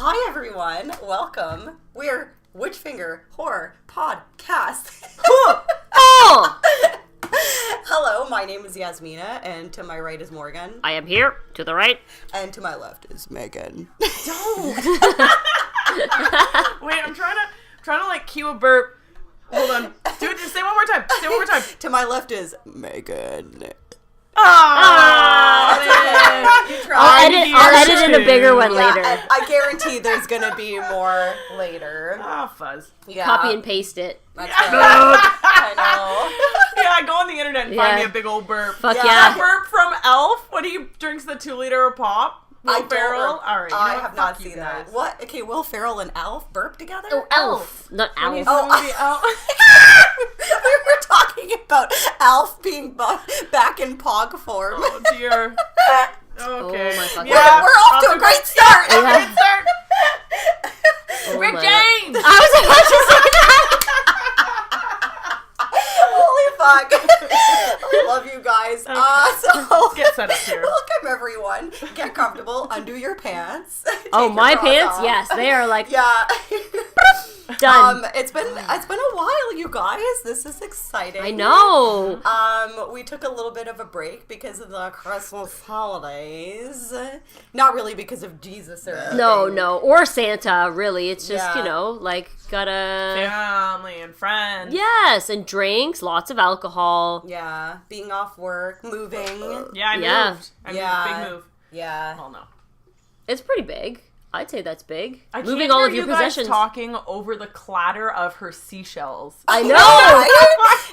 Hi everyone, welcome. We're Witchfinger Horror Podcast. Hello, my name is Yasmina, and to my right is Morgan. I am here, to the right. And to my left is Megan. Don't. Wait, I'm trying to like cue a burp. Hold on. Do it. Just say it one more time. Say it one more time. To my left is Megan. I'll edit in a bigger one later. I guarantee there's gonna be more later. Fuzz. Yeah. Copy and paste it. That's right. I know. Yeah, go on the internet and find me a big old burp. Fuck Yeah. yeah. That burp from Elf when he drinks the 2-liter of pop. Will Ferrell. All right. I have not seen that. What? Okay, Will Ferrell and Elf burp together? Oh, Elf. Not When he's Alf. in the movie Elf. We were talking about Alf being back in pog form. Oh dear. Okay. Oh my fucking Yeah, We're off to a great start. Yeah. Great start. Oh Rick my- James. I was about to say that. Holy fuck. I love you guys. So Get set up here. welcome everyone. Get comfortable. Undo your pants. Oh, Take my your bras pants? off. Yes, they are like Yeah. done. It's been a while, you guys. This is exciting. I know. We took a little bit of a break because of the Christmas holidays. Not really because of Jesus or anything. No. Or Santa, really. It's just, Yeah. like, gotta... Family and friends. Yes, and drinks, lots of alcohol. Yeah, being off work, moving. Yeah, I Yeah. moved. I Yeah. moved. Big move. Yeah. Well, no. It's pretty big. I'd say that's big. I Moving can't all hear of your you guys possessions. talking over the clatter of her seashells. I know. Right?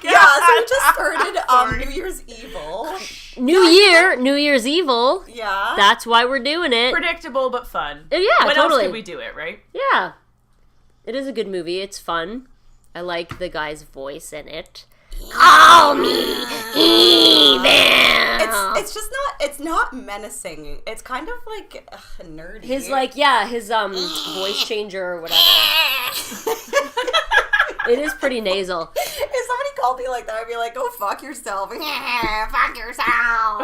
God. Yeah, so we just started New Year's Evil. New Year's Evil. Yeah. That's why we're doing it. Predictable but fun. Yeah, when totally. else could we do it, right? Yeah. It is a good movie. It's fun. I like the guy's voice in it. Call me evil. It's just not menacing. It's kind of like nerdy. His voice changer or whatever. It is pretty nasal. If somebody called me like that, I'd be like, "Go fuck yourself." Fuck yourself.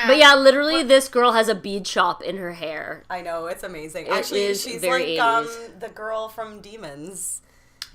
But yeah, literally this girl has a bead shop in her hair. I know, it's amazing. It Actually, is she's very like 80s. the girl from Demons.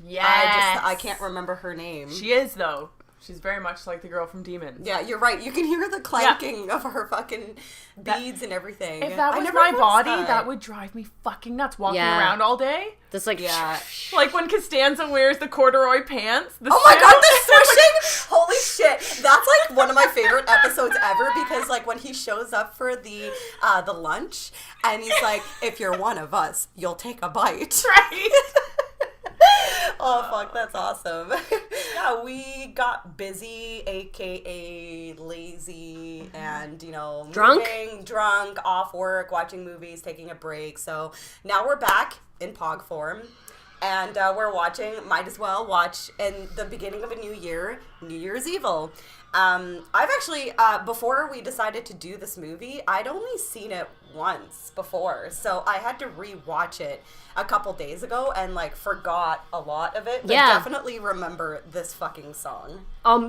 Yes. I can't remember her name. She is, though. She's very much like the girl from Demons. Yeah, you're right. You can hear the clanking of her fucking beads and everything. If that I was never my noticed body, that. that would drive me fucking nuts walking Yeah. around all day. That's like, Yeah. Like when Costanza wears the corduroy pants. The Oh my god, the suit. swishing! Holy shit. That's like one of my favorite episodes ever because like when he shows up for the lunch and he's like, "If you're one of us, you'll take a bite." Right. Oh fuck, that's awesome. Yeah, we got busy, aka lazy, and Drunk? moving, drunk, off work, watching movies, taking a break. So now we're back in pog form. And we're watching, might as well watch in the beginning of a new year, New Year's Evil. I've actually, before we decided to do this movie, I'd only seen it once before. So I had to rewatch it a couple days ago and like forgot a lot of it. But Yeah. definitely remember this fucking song.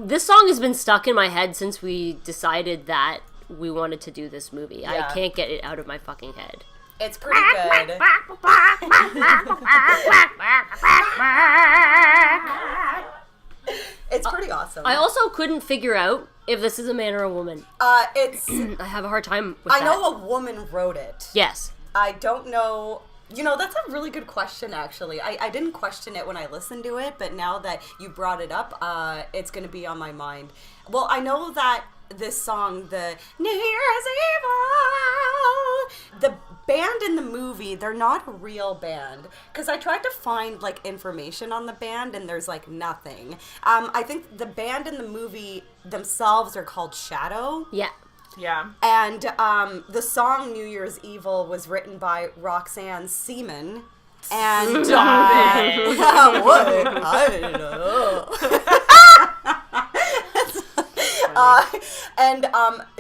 This song has been stuck in my head since we decided that we wanted to do this movie. Yeah. I can't get it out of my fucking head. It's pretty good. It's pretty awesome. I also couldn't figure out if this is a man or a woman. It's, I have a hard time with I that. know a woman wrote it. Yes. I don't know. That's a really good question, actually. I didn't question it when I listened to it, but now that you brought it up, it's going to be on my mind. Well, I know that this song, the New Year's Evil, the band in the movie, they're not a real band. Because I tried to find, like, information on the band, and there's, like, nothing. I think the band in the movie themselves are called Shadow. Yeah. Yeah. And the song New Year's Evil was written by Roxanne Seaman. And Stop it. what? I don't know. And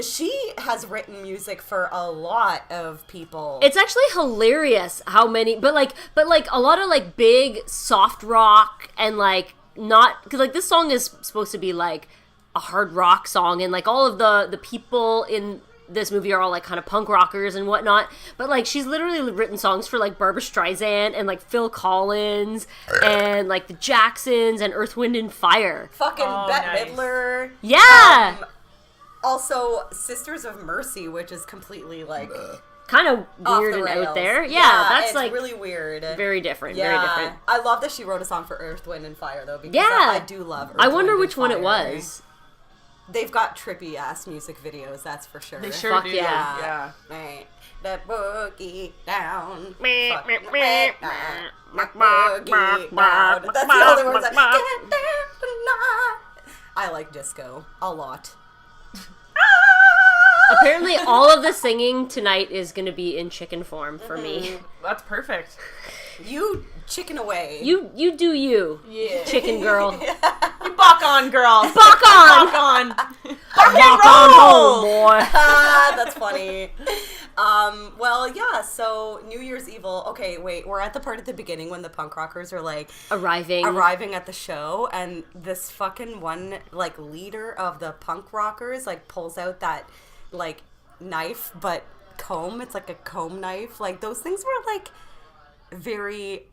she has written music for a lot of people. It's actually hilarious how many, but like a lot of like big soft rock and like not, because like this song is supposed to be like a hard rock song, and like all of the people in this movie are all like kind of punk rockers and whatnot, but like she's literally written songs for like Barbra Streisand and like Phil Collins and like the Jacksons and Earth, Wind and Fire. Fucking Bette nice. Midler. Yeah. Also, Sisters of Mercy, which is completely like Kind of off weird the and rails. out there. Yeah, that's it's like really weird. very different. Yeah, Very different. I love that she wrote a song for Earth, Wind, and Fire though. Because Yeah. I do love. Earth, I wonder Wind, which and one it Fire. was. They've got trippy ass music videos, that's for sure. They sure Fuck do. yeah. Yeah. Right. The boogie down. Meh, Fuck. meh, meh, My boogie down. That's the only words I get down tonight. I like disco a lot. Apparently, all of the singing tonight is going to be in chicken form for me. That's perfect. You chicken away. You do you, Yeah. chicken girl. You bok on, girl. Bok on! Bok on. Walk on home, boy. Ah, that's funny. Well, yeah, so New Year's Evil. Okay, wait, we're at the part at the beginning when the punk rockers are like arriving at the show, and this fucking one like leader of the punk rockers like pulls out that like knife, but comb. It's like a comb knife. Like those things were like very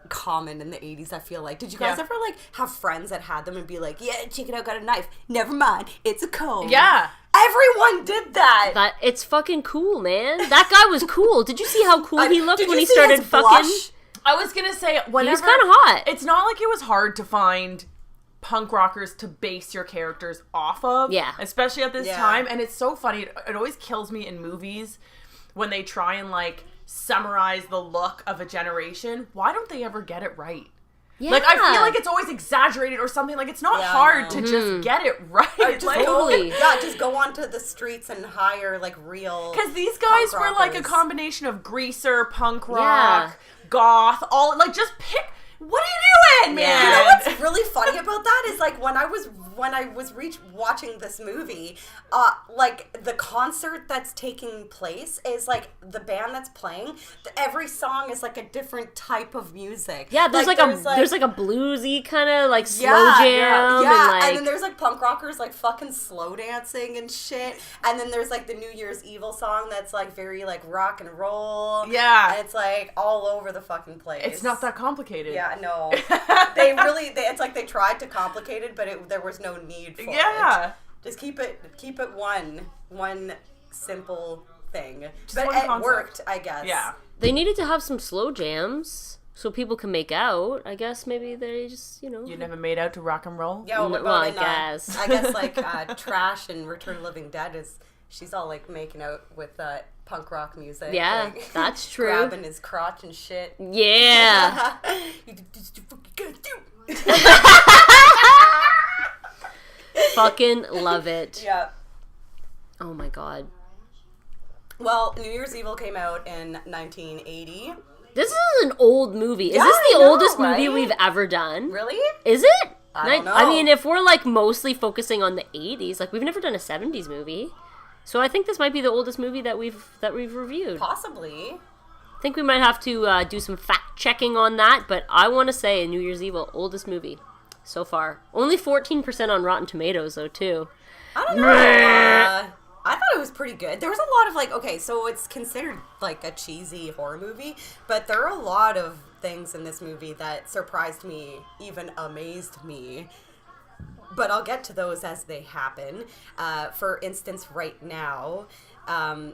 common in the 80s, I feel like. Did you guys Yeah. ever like have friends that had them and be like, yeah, check it out, got a knife. Never mind, it's a comb. Yeah. Everyone did that. That it's fucking cool, man. That guy was cool. Did you see how cool he looked Did when you he see started his fucking? blush? I was gonna say, whenever, He was kind of hot. It's not like it was hard to find punk rockers to base your characters off of. Yeah. Especially at this Yeah. time. And it's so funny. It always kills me in movies when they try and like summarize the look of a generation. Why don't they ever get it right? Yeah. Like, I feel like it's always exaggerated or something. Like, it's not Yeah, I hard know. to just get it right. Just Like, Totally. yeah, just go onto the streets and hire like real. because these guys punk were like a rockers. combination of greaser, punk rock, Yeah. goth, all like just pick. What are you doing, man? Yeah. You know what's really funny about that is like when I was watching this movie, like the concert that's taking place is like the band that's playing. Every song is like a different type of music. Yeah, there's like a bluesy kind of like slow jam, and and then there's like punk rockers like fucking slow dancing and shit, and then there's like the New Year's Evil song that's like very like rock and roll. Yeah. and it's like all over the fucking place. It's not that complicated. Yeah, no. It's like they tried to complicate it, but there was no need for it. Yeah. Just keep it one simple thing. Just But one it concept. worked, I guess. Yeah. they needed to have some slow jams so people can make out. I guess maybe they just You never made out to rock and roll? Yeah, what Well, about I in, guess. I guess like Trash and Return of the Living Dead she's all like making out with punk rock music. Yeah, like, that's true. Grabbing his crotch and shit. Yeah. You fucking gotta do. Fucking love it. Yeah. Oh my god. Well, New Year's Evil came out in 1980. This is an old movie. Is Yeah, this the I know, oldest movie right? we've ever done? Really? Is it? I don't know. I mean, if we're like mostly focusing on the 80s, like we've never done a 70s movie. So I think this might be the oldest movie that we've reviewed. Possibly. I think we might have to do some fact checking on that, but I want to say New Year's Evil, oldest movie so far. Only 14% on Rotten Tomatoes though too. I don't know. I thought it was pretty good. There was a lot of like, okay, so it's considered like a cheesy horror movie, but there are a lot of things in this movie that surprised me, even amazed me. But I'll get to those as they happen. For instance, right now, the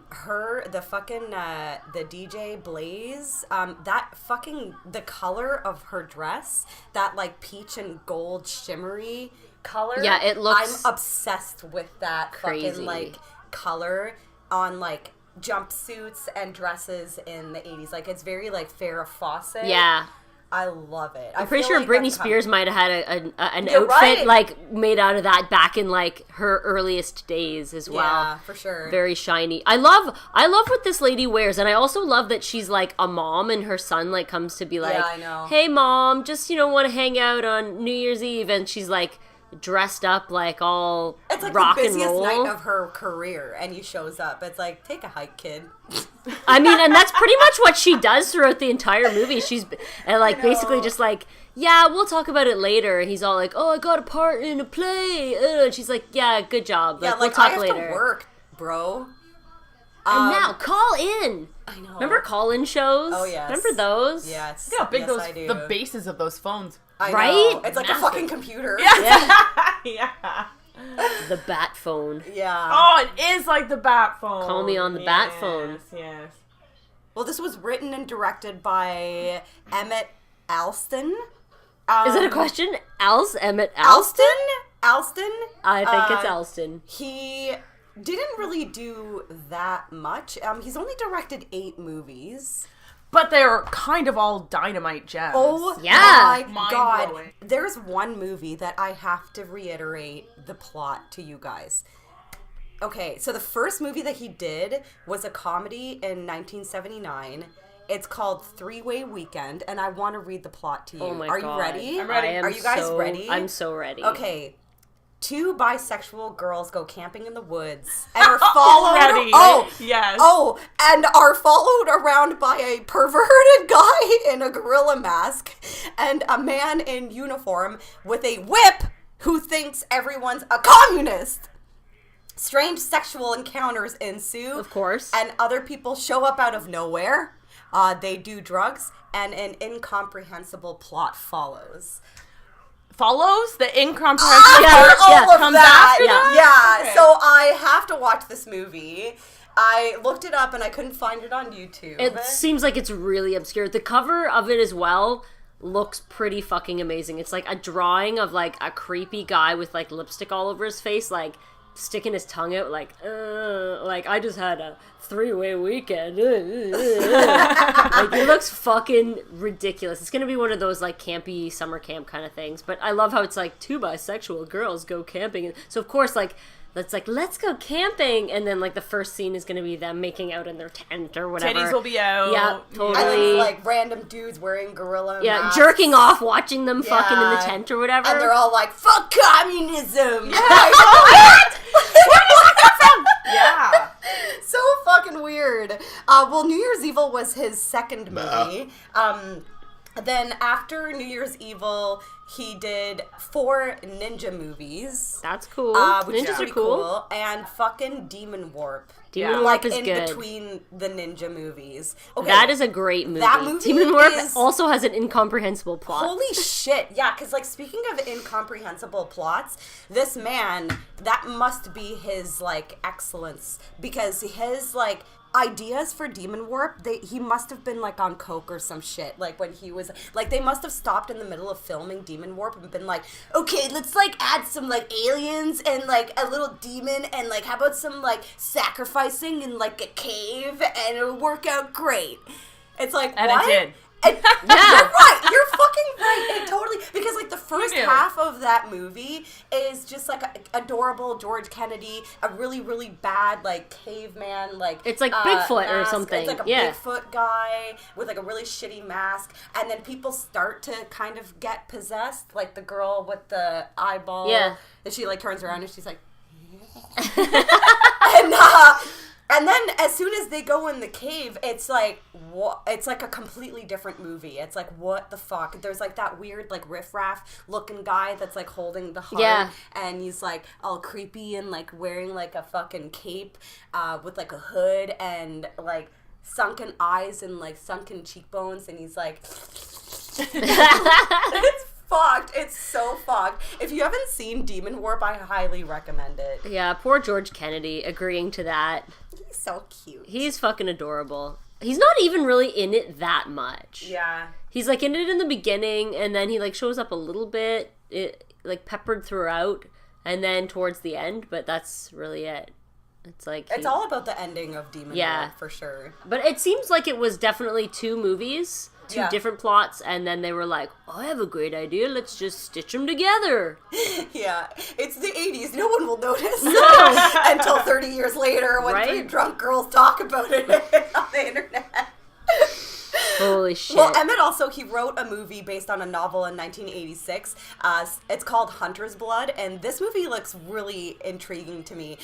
DJ Blaze, the color of her dress, that like peach and gold shimmery color. Yeah, it looks I'm obsessed with that crazy. fucking like color on like jumpsuits and dresses in the 80s. Like it's very like Farrah Fawcett. Yeah. I love it. I'm pretty sure Britney Spears might have had an You're outfit right. like made out of that back in like her earliest days as well. Yeah, for sure. Very shiny. I love what this lady wears, and I also love that she's like a mom and her son like comes to be like, Yeah, I know. "Hey mom, just want to hang out on New Year's Eve," and she's like dressed up like all It's like rock the and busiest roll. night of her career, and he shows up. It's like, take a hike, kid. I mean, and that's pretty much what she does throughout the entire movie. She's and like basically just like, yeah, we'll talk about it later. And he's all like, oh, I got a part in a play. And she's like, yeah, good job. Yeah, Like, like, we'll I talk have later. to work, bro. And now call in. I know. Remember call-in shows? Oh, yes. Remember those? Yes. Look how big yes, I do. the bases of those phones. I Right? know. It's like Massive. a fucking computer. Yeah. Yeah. The bat phone. Yeah. Oh, it is like the bat phone. Call me on the bat phone. Yes. Well, this was written and directed by Emmett Alston. Is it a question? Emmett Alston? Alston? I think it's Alston. He didn't really do that much. He's only directed 8 movies. But they're kind of all dynamite gems. Oh Yeah. my god. Mind-blowing. There's one movie that I have to reiterate the plot to you guys. Okay, so the first movie that he did was a comedy in 1979. It's called Three-Way Weekend, and I want to read the plot to you. Oh my Are god. you ready? I'm ready. I am Are you guys so- ready? I'm so ready. Okay. 2 bisexual girls go camping in the woods and are followed. Already. Oh, Yes. Oh, and are followed around by a perverted guy in a gorilla mask and a man in uniform with a whip who thinks everyone's a communist. Strange sexual encounters ensue. Of course. And other people show up out of nowhere. They do drugs, and an incomprehensible plot follows. Follows the incomprehensible Yeah, part yeah. All of comes that. after that? Yeah. Okay. So I have to watch this movie. I looked it up and I couldn't find it on YouTube. It seems like it's really obscure. The cover of it as well looks pretty fucking amazing. It's like a drawing of like a creepy guy with like lipstick all over his face, like sticking his tongue out like I just had a 3-way weekend. Like it looks fucking ridiculous. It's gonna be one of those like campy summer camp kind of things. But I love how it's like 2 bisexual girls go camping. So of course like let's go camping, and then like the first scene is gonna be them making out in their tent or whatever. Titties will be out. Yeah, I totally. like random dudes wearing gorilla Yeah, masks. jerking off, watching them fucking in the Yeah. tent or whatever. And they're all like, fuck communism! Yeah. So fucking weird. Well, New Year's Evil was his second movie. Then after New Year's Evil, he did 4 ninja movies. That's cool. Which is Ninjas are pretty cool. And fucking Demon Warp. Demon Yeah. Warp Like is in good. between the ninja movies. Okay. That is a great movie. That movie Demon Warp is- also has an incomprehensible plot. Holy shit. Yeah, because, like, speaking of incomprehensible plots, this man, that must be his, like, excellence. Because his, like, ideas for Demon Warp, he must have been, like, on coke or some shit. Like, when he was, like, they must have stopped in the middle of filming Demon Warp and been like, okay, let's, like, add some, like, aliens and, like, a little demon and, like, how about some, like, sacrificing in, like, a cave, and it'll work out great. It's like, And what? it did. And, Yeah. You're right. You're fucking right. It totally, because like the first knew? half of that movie is just like a adorable George Kennedy, a really really bad like caveman like It's like Bigfoot or mask. something. It's like a Yeah. Bigfoot guy with like a really shitty mask, and then people start to kind of get possessed, like the girl with the eyeball. Yeah. And she like turns around and she's like, and then as soon as they go in the cave, it's like it's like a completely different movie. It's like, what the fuck? There's like that weird like riffraff looking guy that's like holding the heart, Yeah. and he's like all creepy and like wearing like a fucking cape with like a hood and like sunken eyes and like sunken cheekbones, and he's like it's fucked. It's so fucked. If you haven't seen Demon Warp, I highly recommend it. Yeah, poor George Kennedy agreeing to that. He's so cute. He's fucking adorable. He's not even really in it that much. Yeah. He's like in it in the beginning, and then he like shows up a little bit, like peppered throughout, and then towards the end, but that's really it. It's like It's all about the ending of Demon Yeah. Warp, for sure. But it seems like it was definitely 2 movies, 2 Yeah. different plots, and then they were like, I have a great idea, let's just stitch them together. Yeah. It's the 80s. No one will notice until 30 years later when Right? 3 drunk girls talk about it on the internet. Holy shit. Well, Emmett also, he wrote a movie based on a novel in 1986. It's called Hunter's Blood, and this movie looks really intriguing to me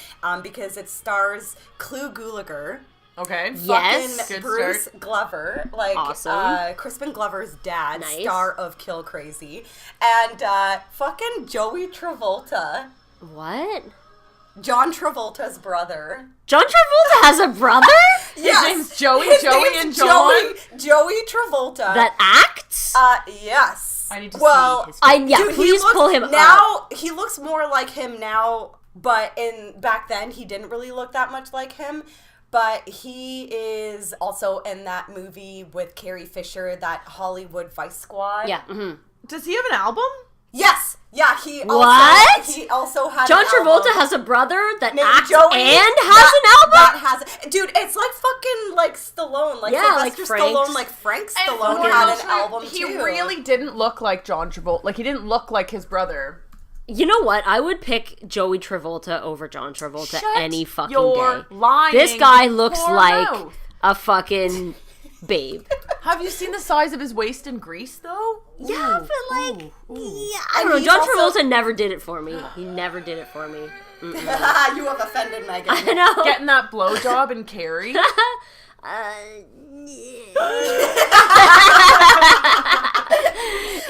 because it stars Clu Gulager. Okay. Yes. Fucking Good Bruce start. Glover, like Awesome. Crispin Glover's dad, Nice. star of Kill Crazy, and fucking Joey Travolta, What? John Travolta's brother. John Travolta has a brother His name's Joey. His Joey name's and John. Joey Travolta. that acts? Yes. I need to well, see his Yeah, Dude, please pull him up. now. He looks more like him now, but back then he didn't really look that much like him. But he is also in that movie with Carrie Fisher, that Hollywood Vice Squad. Yeah. Does he have an album? Yes. Yeah. He What? Also, he also had John an Travolta album has a brother that named acts Joey and has an album? That has, dude. It's like fucking like Stallone, like Yeah, like Sylvester Frank's. Stallone, like Frank And Stallone more had else, an album he too. really didn't look like John Travolta. Like, he didn't look like his brother. You know what? I would pick Joey Travolta over John Travolta Shut any fucking your day. lying This guy looks poor like mouth. a fucking babe. Have you seen the size of his waist in Grease, though? Yeah, Ooh, but like, ooh, ooh. yeah, I And don't know. he's John also- Travolta never did it for me. He never did it for me. You have offended Megan. I know. Getting that blowjob in Carrie.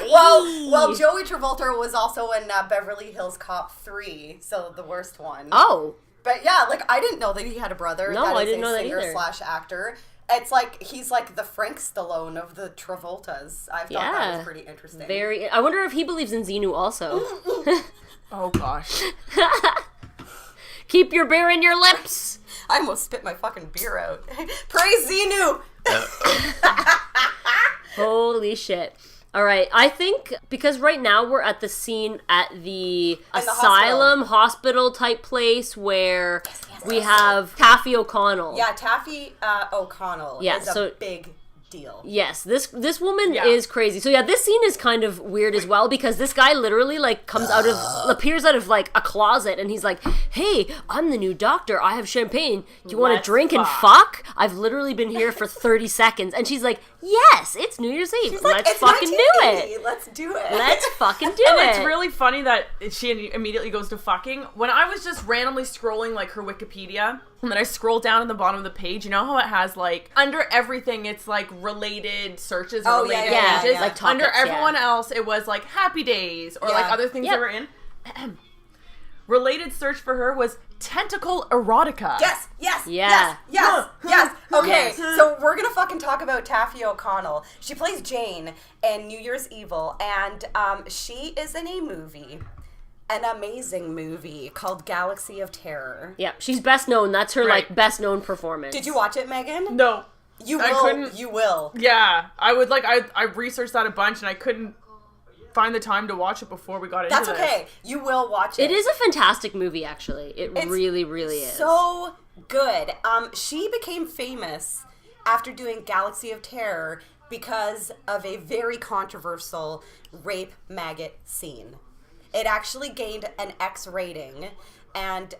Well, Joey Travolta was also in Beverly Hills Cop 3, so the worst one. Oh, But yeah, like I didn't know that he had a brother. No, that I is didn't a know that singer either. /actor. It's like he's like the Frank Stallone of the Travoltas. I thought that Yeah. was pretty interesting. very. I wonder if he believes in Xenu also. Oh, gosh. Keep your beer in your lips. I almost spit my fucking beer out. Praise Xenu! Holy shit. All right, I think because right now we're at the scene at the asylum hospital type place where we have Taffy O'Connell. Yeah, Taffy O'Connell Yeah, is a so- big deal. Yes, this woman Yeah. is crazy. So yeah, this scene is kind of weird as well because this guy literally like appears out of like a closet and he's like, "Hey, I'm the new doctor. I have champagne. Do you want to Let's drink and fuck." fuck? I've literally been here for 30 seconds." And she's like, "Yes, it's New Year's Eve. She's like, Let's it's fucking do 1980. it. Let's do it. Let's fucking do And it." it's really funny that she immediately goes to fucking. When I was just randomly scrolling like her Wikipedia, and then I scroll down at the bottom of the page, you know how it has like under everything it's like related searches or Oh, related yeah, pages. yeah. Like Under topics, yeah. everyone else it was like happy days or like Yeah. other things Yep. that were in. Related search for her was tentacle erotica. Yes, yes, Yeah. yes, yes. Okay, Yes. so we're gonna fucking talk about Taffy O'Connell. She plays Jane in New Year's Evil, and she is in a movie, an amazing movie called Galaxy of Terror. Yeah, she's best known. That's her Right. like best known performance. Did you watch it, Megan? No. You I will. couldn't- You will. Yeah. I would like I researched that a bunch and I couldn't find the time to watch it before we got into That's this. okay. You will watch it. It is a fantastic movie, actually. It It's really, really is. So good. She became famous after doing Galaxy of Terror because of a very controversial rape maggot scene. It actually gained an X rating, and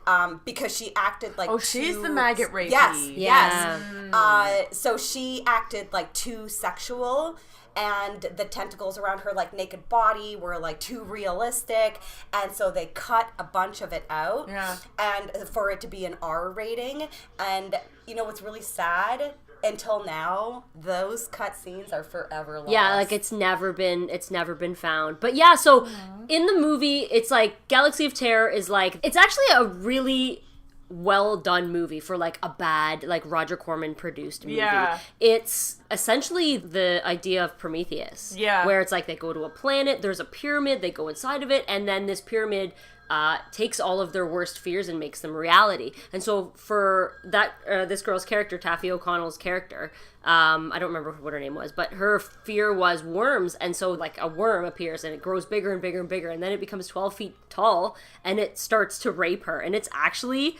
because she acted like she's the maggot rapey. Yes, Yeah. yes. So she acted like too sexual, and the tentacles around her like naked body were like too realistic, and so they cut a bunch of it out, Yeah. and for it to be an R rating. And you know what's really sad? Until now, those cut scenes are forever lost. Yeah, like it's never been found. But yeah, so in the movie, it's like Galaxy of Terror is like it's actually a really well done movie for like a bad like Roger Corman produced movie. Yeah. It's essentially the idea of Prometheus. Yeah. Where it's like they go to a planet, there's a pyramid, they go inside of it, and then this pyramid takes all of their worst fears and makes them reality. And so for that, this girl's character, Taffy O'Connell's character, I don't remember what her name was, but her fear was worms. And so like a worm appears and it grows bigger and bigger and bigger. And then it becomes 12 feet tall and it starts to rape her. And it's actually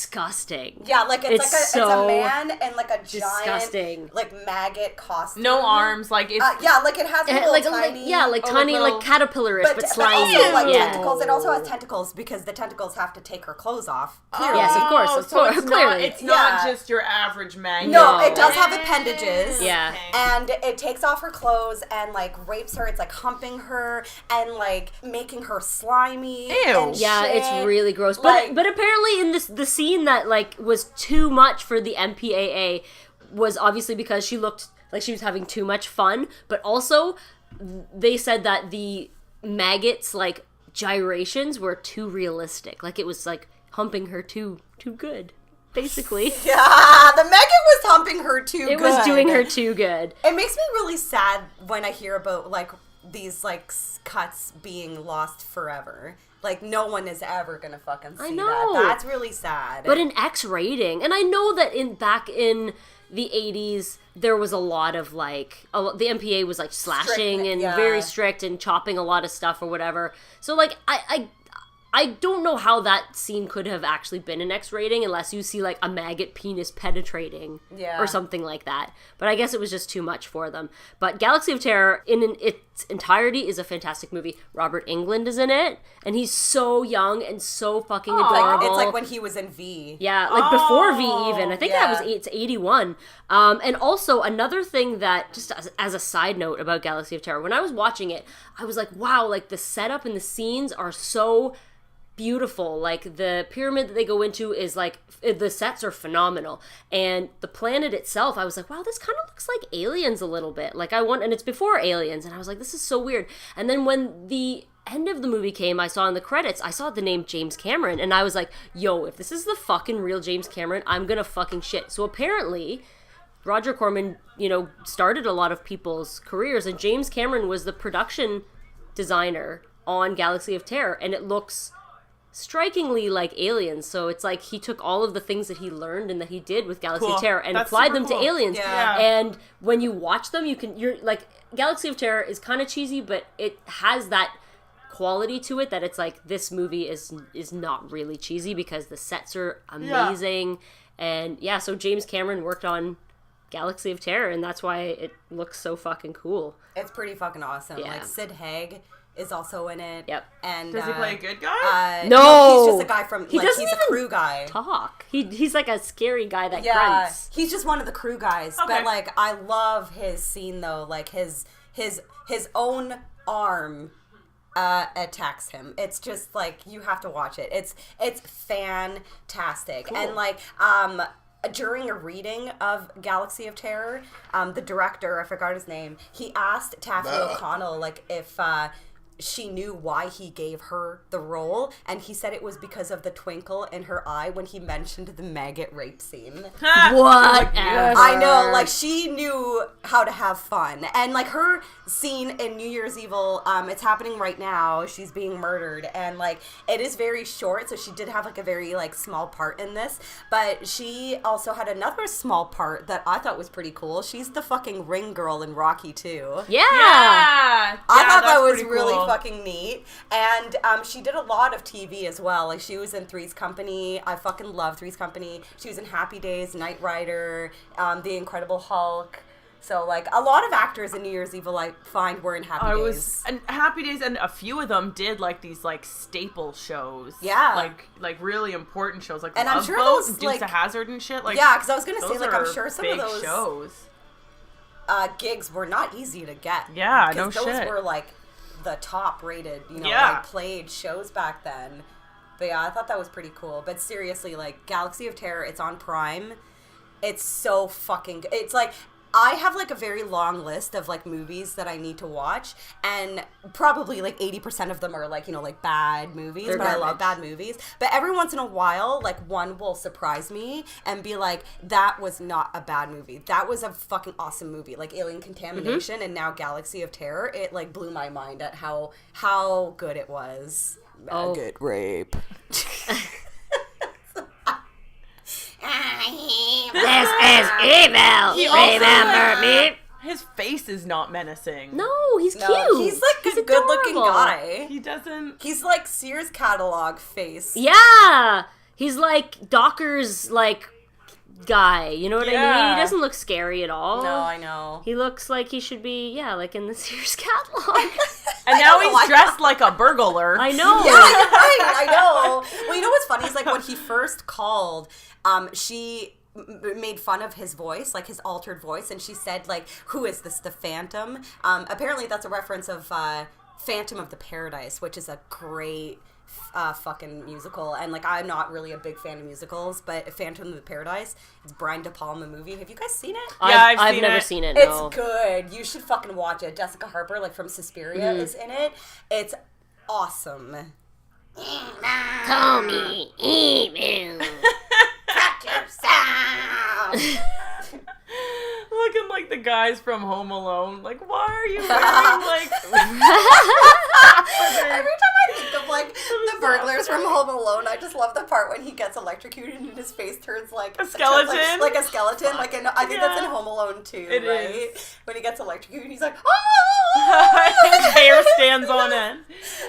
disgusting. Yeah, like it's a so man in like a disgusting. giant like maggot costume. No arms, like it's Yeah, like it has little Like, tiny. like like tiny, little- like caterpillar-ish, but but slimy. also like yeah. tentacles. It also has tentacles tentacles because the tentacles have to take her clothes off. Clearly. Yes, of course, Oh, of so course, it's clearly. Not, it's not Yeah. just your average maggot. No, No. it does have appendages. Yeah. And it takes off her clothes and like rapes her. It's like humping her and like making her slimy. Ew. And Yeah, shit. it's really gross. Like- But apparently in the scene that like was too much for the MPAA was obviously because she looked like she was having too much fun, but also they said that the maggots like gyrations were too realistic. Like it was like humping her too good, basically. Yeah, the Megan was humping her too It good. was doing her too good. It makes me really sad when I hear about like these like cuts being lost forever. Like no one is ever gonna fucking see know. that. That's really sad. But an X rating, and I know that back in the 80s there was a lot of like the MPA was like slashing Strict, and yeah. very strict and chopping a lot of stuff or whatever. So like I don't know how that scene could have actually been an X rating unless you see like a maggot penis penetrating Yeah. or something like that. But I guess it was just too much for them. But Galaxy of Terror in its entirety is a fantastic movie. Robert Englund is in it, and he's so young and so fucking adorable. it's like when he was in V. Yeah, like before V even. I think yeah. it's 81. And also another thing that, just as a side note about Galaxy of Terror, when I was watching it, I was like, wow, like the setup and the scenes are so beautiful. Like the pyramid that they go into is like, the sets are phenomenal. And the planet itself, I was like, wow, this kind of looks like Aliens a little bit. Like and it's before Aliens, and I was like, this is so weird. And then when the end of the movie came, I saw in the credits, I saw the name James Cameron, and I was like, yo, if this is the fucking real James Cameron, I'm gonna fucking shit. So apparently Roger Corman, started a lot of people's careers, and James Cameron was the production designer on Galaxy of Terror, and it looks strikingly like Aliens. So it's like he took all of the things that he learned and that he did with Galaxy Cool. of Terror and That's applied super them cool. to Aliens. Yeah. And when you watch them, you're like, Galaxy of Terror is kind of cheesy, but it has that quality to it that it's like, this movie is not really cheesy because the sets are amazing. And yeah, so James Cameron worked on Galaxy of Terror, and that's why it looks so fucking cool. It's pretty fucking awesome. Yeah. Like Sid Haig is also in it. Yep. And Does he play a good guy? No. he's just a guy from He like doesn't he's a even crew guy. Talk. He's like a scary guy that Yeah, grunts. he's just one of the crew guys. Okay. But like, I love his scene though. Like his own arm attacks him. It's just like, you have to watch it. It's fantastic. Cool. And like during a reading of Galaxy of Terror, the director, I forgot his name, he asked Taffy O'Connell like if she knew why he gave her the role, and he said it was because of the twinkle in her eye when he mentioned the maggot rape scene. Whatever. I know, like, she knew how to have fun. And, like, her scene in New Year's Evil, it's happening right now. She's being murdered. And, like, it is very short, so she did have, like, a very, like, small part in this. But she also had another small part that I thought was pretty cool. She's the fucking ring girl in Rocky 2. Yeah. I thought that that's was pretty really cool. fucking neat. And she did a lot of TV as well. Like, she was in Three's Company. I fucking love Three's Company. She was in Happy Days, Knight Rider, The Incredible Hulk. So, like, a lot of actors in New Year's Evil I find were in Happy Days. And Happy Days, and a few of them did like these like staple shows. Yeah. like really important shows, like And I'm Love sure Boat those, and Dukes like- of Hazzard and shit. Like, Yeah, because I was going to say, those like, I'm are sure some big of those shows. gigs were not easy to get. Yeah, because no those shit. were, like, the top rated, Yeah. like, played shows back then. But yeah, I thought that was pretty cool. But seriously, like, Galaxy of Terror, it's on Prime. It's so fucking good. It's like, I have, like, a very long list of, like, movies that I need to watch, and probably, like, 80% of them are, like, you know, like, bad movies, They're but I love garbage. bad movies. But every once in a while, like, one will surprise me and be like, that was not a bad movie. That was a fucking awesome movie. Like, Alien Contamination and now Galaxy of Terror, it, like, blew my mind at how good it was. Oh. Maggot rape. This is evil. He also, Remember like, me? His face is not menacing. No, he's No, cute. he's like a good-looking adorable. guy. He doesn't. He's like Sears catalog face. Yeah, he's like Docker's like guy. You know what I mean? Yeah. He doesn't look scary at all. No, I know. He looks like he should be, like in the Sears catalog. And now know, he's dressed like a burglar. I know. Yeah, you're right. I know. Well, you know what's funny is like when he first called, she made fun of his voice, like his altered voice, and she said like, "Who is this? The Phantom?" Apparently, that's a reference of Phantom of the Paradise, which is a great fucking musical. And like, I'm not really a big fan of musicals, but Phantom of the Paradise, it's Brian De Palma movie. Have you guys seen it? Yeah, I've seen never it. seen it. No. It's good. You should fucking watch it. Jessica Harper, like from Suspiria, is in it. It's awesome. Call me email. Cut yourself. Looking like the guys from Home Alone. Like, why are you wearing like? Every time I think of like the burglars from Home Alone, I just love the part when he gets electrocuted and his face turns like A skeleton? like a skeleton. Like in, I think that's in Home Alone too, It right? is. When he gets electrocuted, he's like, oh! His hair stands on end.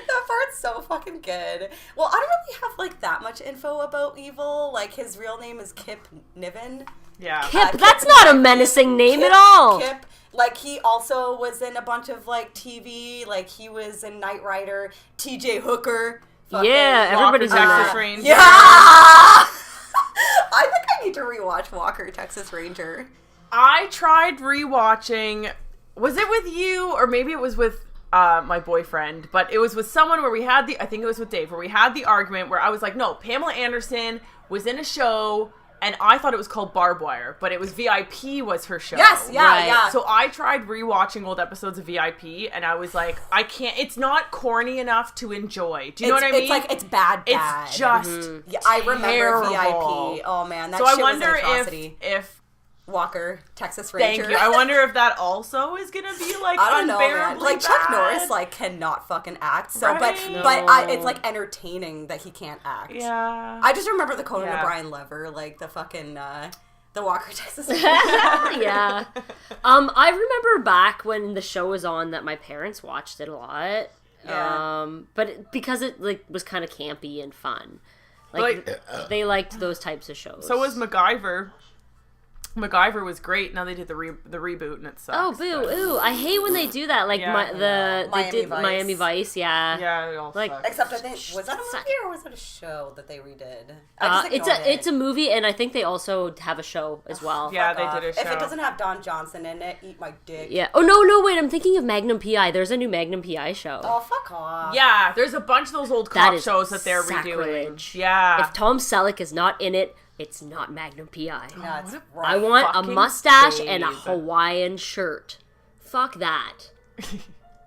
That part's so fucking good. Well, I don't really have like that much info about Evil. Like his real name is Kip Niven. Yeah. Kip, Kip that's not a menacing name at all. Kip, like he also was in a bunch of like TV. Like he was in Knight Rider, T.J. Hooker. Yeah, everybody's in Texas that. Ranger. Yeah. I think I need to rewatch Walker, Texas Ranger. I tried rewatching. Was it with you or maybe it was with my boyfriend? But it was with someone where we had I think it was with Dave, where we had the argument where I was like, no, Pamela Anderson was in a show. And I thought it was called Barbed Wire, but it was VIP was her show. Yes, yeah, Right. yeah. So I tried rewatching old episodes of VIP, and I was like, I can't. It's not corny enough to enjoy. Do you know what I mean? It's like it's bad. It's just. Yeah, I remember terrible. VIP. Oh man, that So shit I wonder was an atrocity. if Walker, Texas Ranger. thank you. I wonder if that also is gonna be like I don't know, man. unbearably Like Chuck bad. Norris, like cannot fucking act. So, Right? but it's like entertaining that he can't act. Yeah. I just remember the Conan Yeah. O'Brien lever, like the fucking the Walker, Texas. Yeah. I remember back when the show was on that my parents watched it a lot. Yeah. Because it like was kind of campy and fun. Like they liked those types of shows. So was MacGyver. MacGyver was great. Now they did the reboot and it sucks. Oh boo! Ooh, I hate when they do that. Like Yeah, they Miami did Vice. Miami Vice. Yeah. Yeah, it all Like- sucks. Except I think was that a movie or was it a show that they redid? I just It's ignored a movie, and I think they also have a show as well. Yeah, Fuck they off. did a If show. it doesn't have Don Johnson in it, eat my dick. Yeah. Oh no, wait! I'm thinking of Magnum PI. There's a new Magnum PI show. Oh fuck off. Yeah, there's a bunch of those old That cop is shows that they're sacrilege. redoing. Yeah. If Tom Selleck is not in it, it's not Magnum PI. That's what a- right. I want a fucking mustache and a babe. Hawaiian shirt. Fuck that.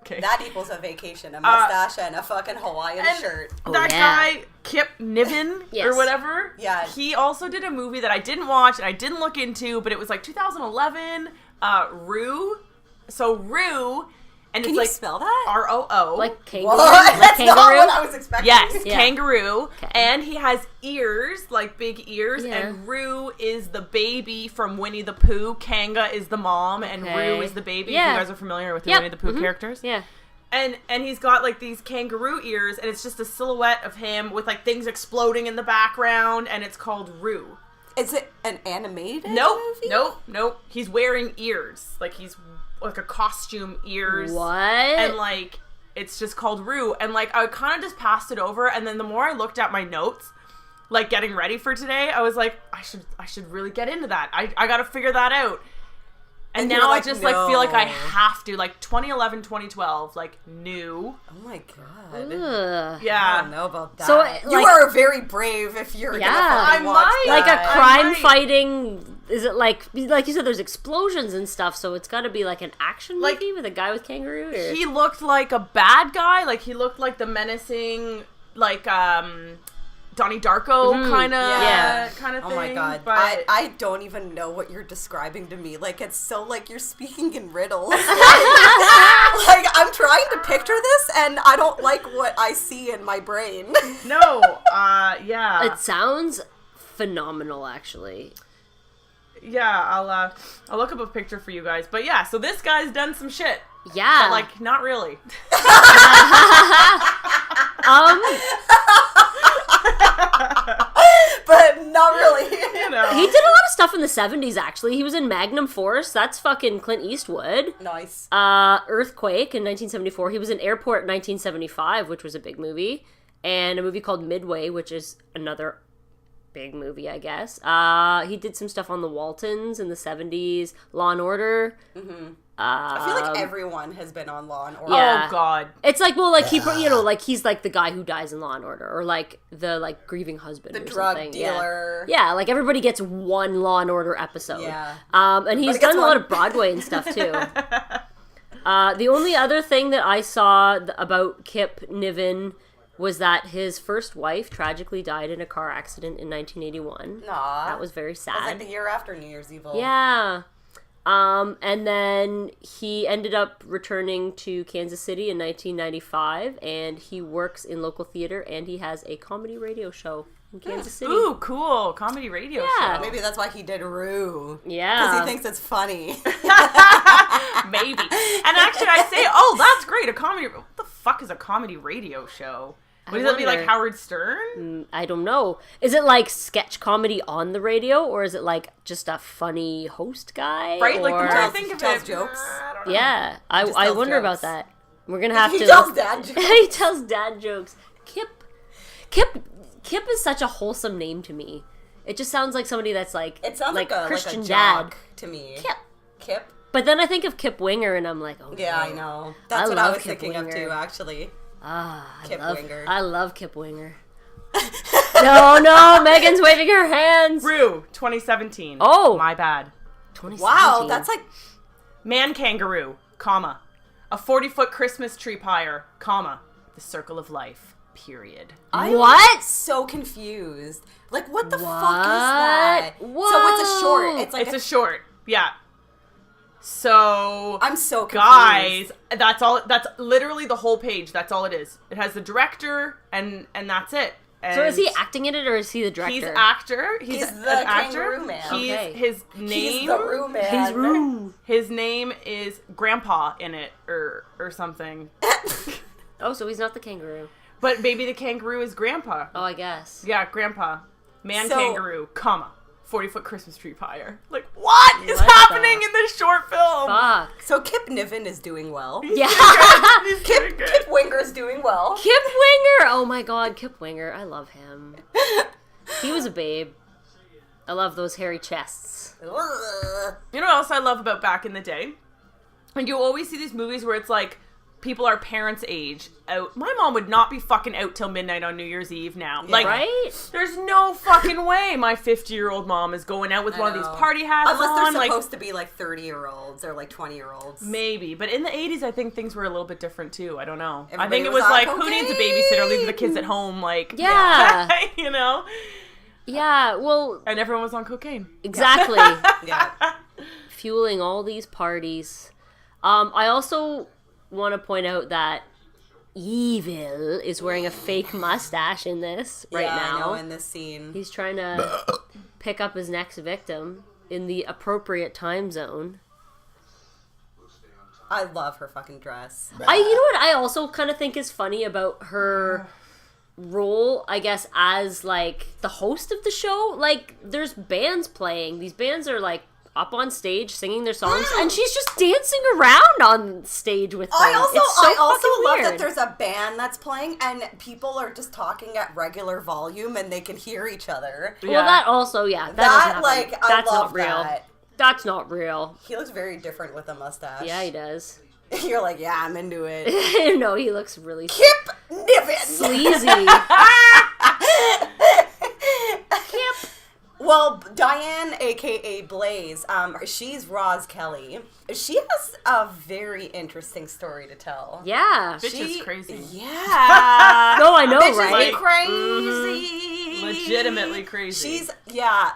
Okay. That equals a vacation, a mustache, and a fucking Hawaiian and shirt. that yeah. guy, Kip Niven, Yes. or whatever. Yeah. He also did a movie that I didn't watch and I didn't look into, but it was like 2011. Rue. So Rue, and Can it's you like spell that? ROO. Like kangaroo. What? Like That's not kangaroo. what I was expecting. Yes, Yeah. kangaroo. Okay. And he has ears, like big ears. Yeah. And Rue is the baby from Winnie the Pooh. Kanga is the mom, and Okay. Rue is the baby. Yeah. You guys are familiar with the Yep. Winnie the Pooh Mhm. characters? Yeah. And he's got like these kangaroo ears, and it's just a silhouette of him with like things exploding in the background, and it's called Rue. Is it an animated movie? Nope. He's wearing ears. Like he's like a costume ears. What? And like it's just called Rue, and like I kind of just passed it over, and then the more I looked at my notes, like getting ready for today, I was like, I should really get into that. I got to figure that out. And you're now like, I just like feel like I no. have to, like 2011, 2012, like new. Oh my god. Ugh. I Yeah. don't know about that. So, you like- are very brave if you're Yeah. gonna I fucking watch might. Like a that. crime might. fighting. Is it like you said? There's explosions and stuff, so it's got to be like an action Like- movie with a guy with kangaroo ears. He looked like a bad guy. Like he looked like the menacing, like Donnie Darko kind of Yeah. kind of Oh thing. my god. But I don't even know what you're describing to me. Like it's so like you're speaking in riddles. like I'm trying to picture this and I don't like what I see in my brain. no, yeah. It sounds phenomenal, actually. Yeah, I'll look up a picture for you guys. But yeah, so this guy's done some shit. Yeah. But like not really. but not really. You know. He did a lot of stuff in the 70s, actually. He was in Magnum Force. That's fucking Clint Eastwood. Nice. Earthquake in 1974. He was in Airport in 1975, which was a big movie. And a movie called Midway, which is another big movie, I guess. He did some stuff on the Waltons in the 70s. Law and Order. I feel like everyone has been on Law and Order. Yeah. Oh God. It's like, well, like, he, you know, like, he's like the guy who dies in Law and Order. Or like the, like, grieving husband The or drug something. dealer. Yeah, like, everybody gets one Law and Order episode. Yeah. And he's Everybody gets done a lot one. of Broadway and stuff, too. The only other thing that I saw about Kip Niven was that his first wife tragically died in a car accident in 1981. Aw. That was very That was like sad. the year after New Year's Evil. Yeah. And then he ended up returning to Kansas City in 1995, and he works in local theater, and he has a comedy radio show in Kansas City. Ooh, cool. Comedy radio Yeah. show. Maybe that's why he did Rue. Because Yeah. he thinks it's funny. Maybe. And actually, I say, oh, that's great. A comedy. What the fuck is a comedy radio show? Would that be like wonder. Howard Stern? I don't know. Is it like sketch comedy on the radio, or is it like just a funny host guy? Right? Like the or- more I think of tells it. jokes. I don't know. Yeah, just I tells wonder about jokes. that. We're gonna have He to. tells dad jokes. He tells dad jokes. Kip is such a wholesome name to me. It just sounds like somebody that's like It sounds like a Christian jock dad. to me. Kip. Kip? But then I think of Kip Winger, and I'm like, oh Yeah, no. I know. That's what I love was Kip thinking of Winger. too, actually. Kip Winger. I love Kip Winger. No, Megan's waving her hands. Rue, 2017. Oh. My bad. 2017. Wow, that's like Man kangaroo, comma. A 40-foot Christmas tree pyre, comma. The circle of life, period. I'm What? so confused. Like, what the fuck is What? that? So it's a short. It's like It's a short. Yeah. So, I'm so confused. guys, that's all. That's literally the whole page. That's all it is. It has the director, and that's it. And So is he acting in it, or is he the director? He's actor. He's He's an the actor. kangaroo man. He's Okay. his He's name. the Rue man. He's Rue. His name is Grandpa in it, or something. Oh, so he's not the kangaroo. But maybe the kangaroo is Grandpa. Oh, I guess. Yeah, Grandpa. Man So- kangaroo, comma. 40-foot Christmas tree pyre. Like, what is What happening the in this short film? Fuck. So Kip Niven is doing well. Yeah. He's doing good. Kip Winger's doing well. Kip Winger. Oh my god, Kip Winger. I love him. He was a babe. I love those hairy chests. Ugh. You know what else I love about back in the day? And you always see these movies where it's like people our parents' age out. My mom would not be fucking out till midnight on New Year's Eve now. Like, Right? there's no fucking way my 50-year-old mom is going out with I one of know. these party hats Unless on. they're Like, supposed to be like 30-year-olds or like 20-year-olds. maybe. But in the 80s, I think things were a little bit different too. I don't know. I Everybody think it was was on like, who needs a babysitter? Leave the cocaine. kids at home. Like, Yeah. you know? Yeah, well, And everyone was on cocaine. exactly. Yeah. Fueling all these parties. I also want to point out that Evil is wearing a fake mustache in this right yeah, now. I know, in this scene. He's trying to pick up his next victim in the appropriate time zone. I love her fucking dress. You know what I also kind of think is funny about her role, I guess, as like the host of the show. Like, there's bands playing. These bands are like up on stage singing their songs, and she's just dancing around on stage with them. I also It's so fucking love weird. that there's a band that's playing and people are just talking at regular volume and they can hear each other. Well, Yeah. that also, yeah, that, doesn't That, happen. like, I That's love not real. that. That's not real. He looks very different with a mustache. Yeah, he does. You're like, yeah, I'm into it. No, he looks really Kip Niven! sleazy. Kip. Well, Diane, aka Blaze, she's Roz Kelly. She has a very interesting story to tell. Yeah. Bitch is crazy. Yeah. No, I know, Bitch is right? crazy. Legitimately crazy. She's,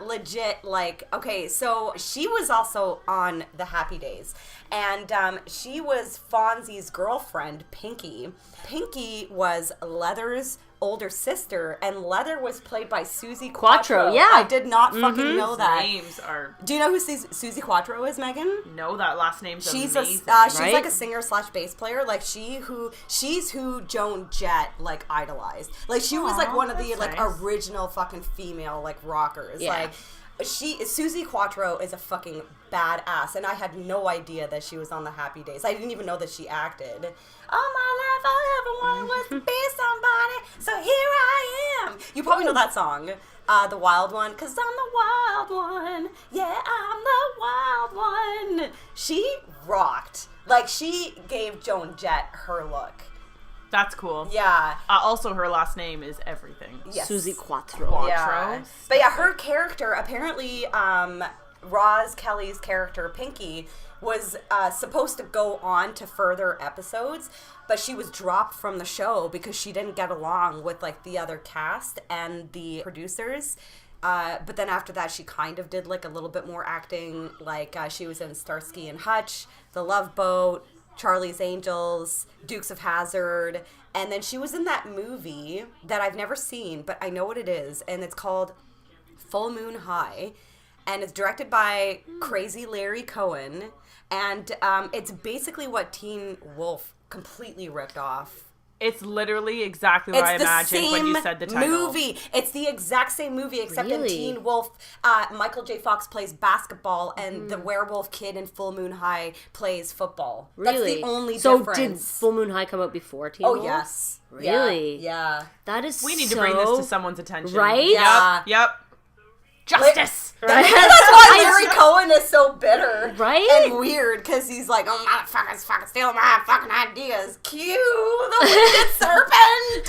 legit, like, okay, so she was also on the Happy Days. And she was Fonzie's girlfriend, Pinky. Pinky was Leather's older sister, and Leather was played by Susie Quattro, Quattro. yeah. I did not fucking know that. Names are... Do you know who Susie Quattro is, Megan? No, that last name's She's amazing. she's right? like a singer / bass player. Like she's who Joan Jett like idolized. Like she was like one of the that's like nice. original fucking female like rockers. Yeah. Like Susie Quattro is a fucking badass, and I had no idea that she was on the Happy Days. I didn't even know that she acted. All my life I ever wanted was to be somebody, so here I am. You probably know that song, the Wild One, 'cause I'm the wild one. Yeah, I'm the wild one. She rocked. Like she gave Joan Jett her look. That's cool. Yeah. Also, her last name is everything. Yes. Susie Quattro. Yeah. But yeah, her character, apparently, Roz Kelly's character, Pinky, was supposed to go on to further episodes, but she was dropped from the show because she didn't get along with, like, the other cast and the producers. But then after that, she kind of did, like, a little bit more acting. Like, she was in Starsky and Hutch, The Love Boat, Charlie's Angels, Dukes of Hazzard, and then she was in that movie that I've never seen, but I know what it is, and it's called Full Moon High, and it's directed by Crazy Larry Cohen, and it's basically what Teen Wolf completely ripped off. It's literally exactly what I imagined when you said the title. Movie. It's the exact same movie, except in Really? Teen Wolf, Michael J. Fox plays basketball, and the werewolf kid in Full Moon High plays football. Really? That's the only so difference. did Full Moon High come out before Teen Oh, Wolf? yes. Really? Yeah. That is We need so... to bring this to someone's attention. Right? Yeah. Yep. Justice. Right? Maybe that's why Larry Cohen is so bitter. Right? And weird, because he's like, oh, motherfuckers fucking stealing my fucking ideas. Cue the winged serpent.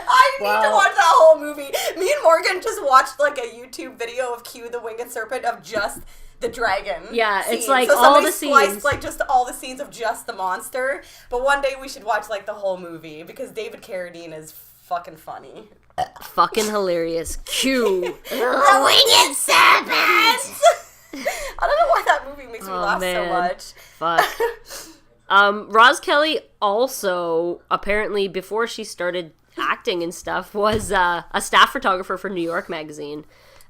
I need to watch that whole movie. Me and Morgan just watched like a YouTube video of Cue the Winged Serpent of just the dragon. Yeah, it's scenes. like so all somebody the spliced, scenes. like just all the scenes of just the monster. But one day we should watch like the whole movie because David Carradine is fucking funny. Fucking hilarious. Q. The Winged Serpent! I don't know why that movie makes me laugh so much. Fuck. Roz Kelly also, apparently, before she started acting and stuff, was a staff photographer for New York Magazine.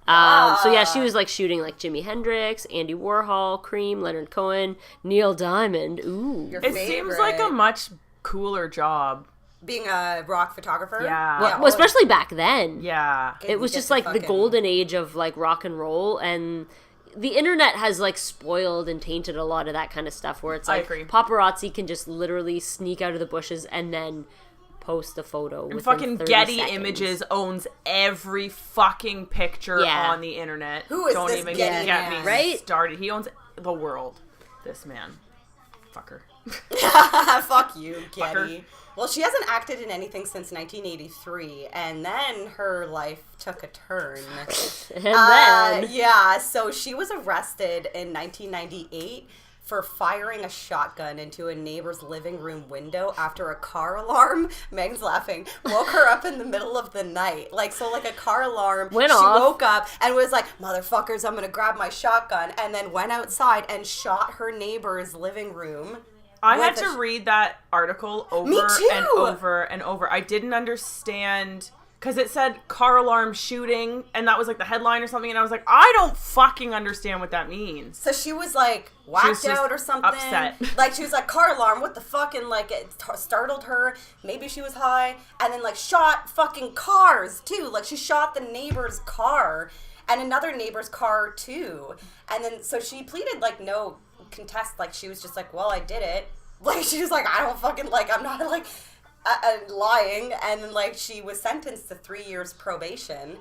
So yeah, she was like shooting like Jimi Hendrix, Andy Warhol, Cream, Leonard Cohen, Neil Diamond. Ooh. Your It favorite. seems like a much cooler job. Being a rock photographer? Yeah. Well, especially back then. Yeah. It was Get just the like the fucking- golden age of like rock and roll, and the internet has like spoiled and tainted a lot of that kind of stuff where it's I like agree. paparazzi can just literally sneak out of the bushes and then post a photo within Fucking 30 Getty seconds. Images owns every fucking picture Yeah. on the internet. Who is Don't this even Getty get man? me Right? started. He owns the world. This man. Fucker. Fuck you, Getty. Fucker. Well, she hasn't acted in anything since 1983, and then her life took a turn. And then Yeah, so she was arrested in 1998 for firing a shotgun into a neighbor's living room window after a car alarm, Meg's laughing, woke her up in the middle of the night. Like, so like a car alarm, Went she off. woke up and was like, motherfuckers, I'm gonna grab my shotgun, and then went outside and shot her neighbor's living room. I had with to a read that article over Me too. and over and over. I didn't understand because it said car alarm shooting, and that was like the headline or something, and I was like, I don't fucking understand what that means. So she was like was whacked just out or something. upset. Like she was like car alarm, what the fuck, and like it startled her. Maybe she was high, and then like shot fucking cars too. Like she shot the neighbor's car and another neighbor's car too. And then so she pleaded like no contest. Like she was just like, well, I did it. Like she was like, I don't fucking like, I'm not like lying. And then like she was sentenced to 3 years probation.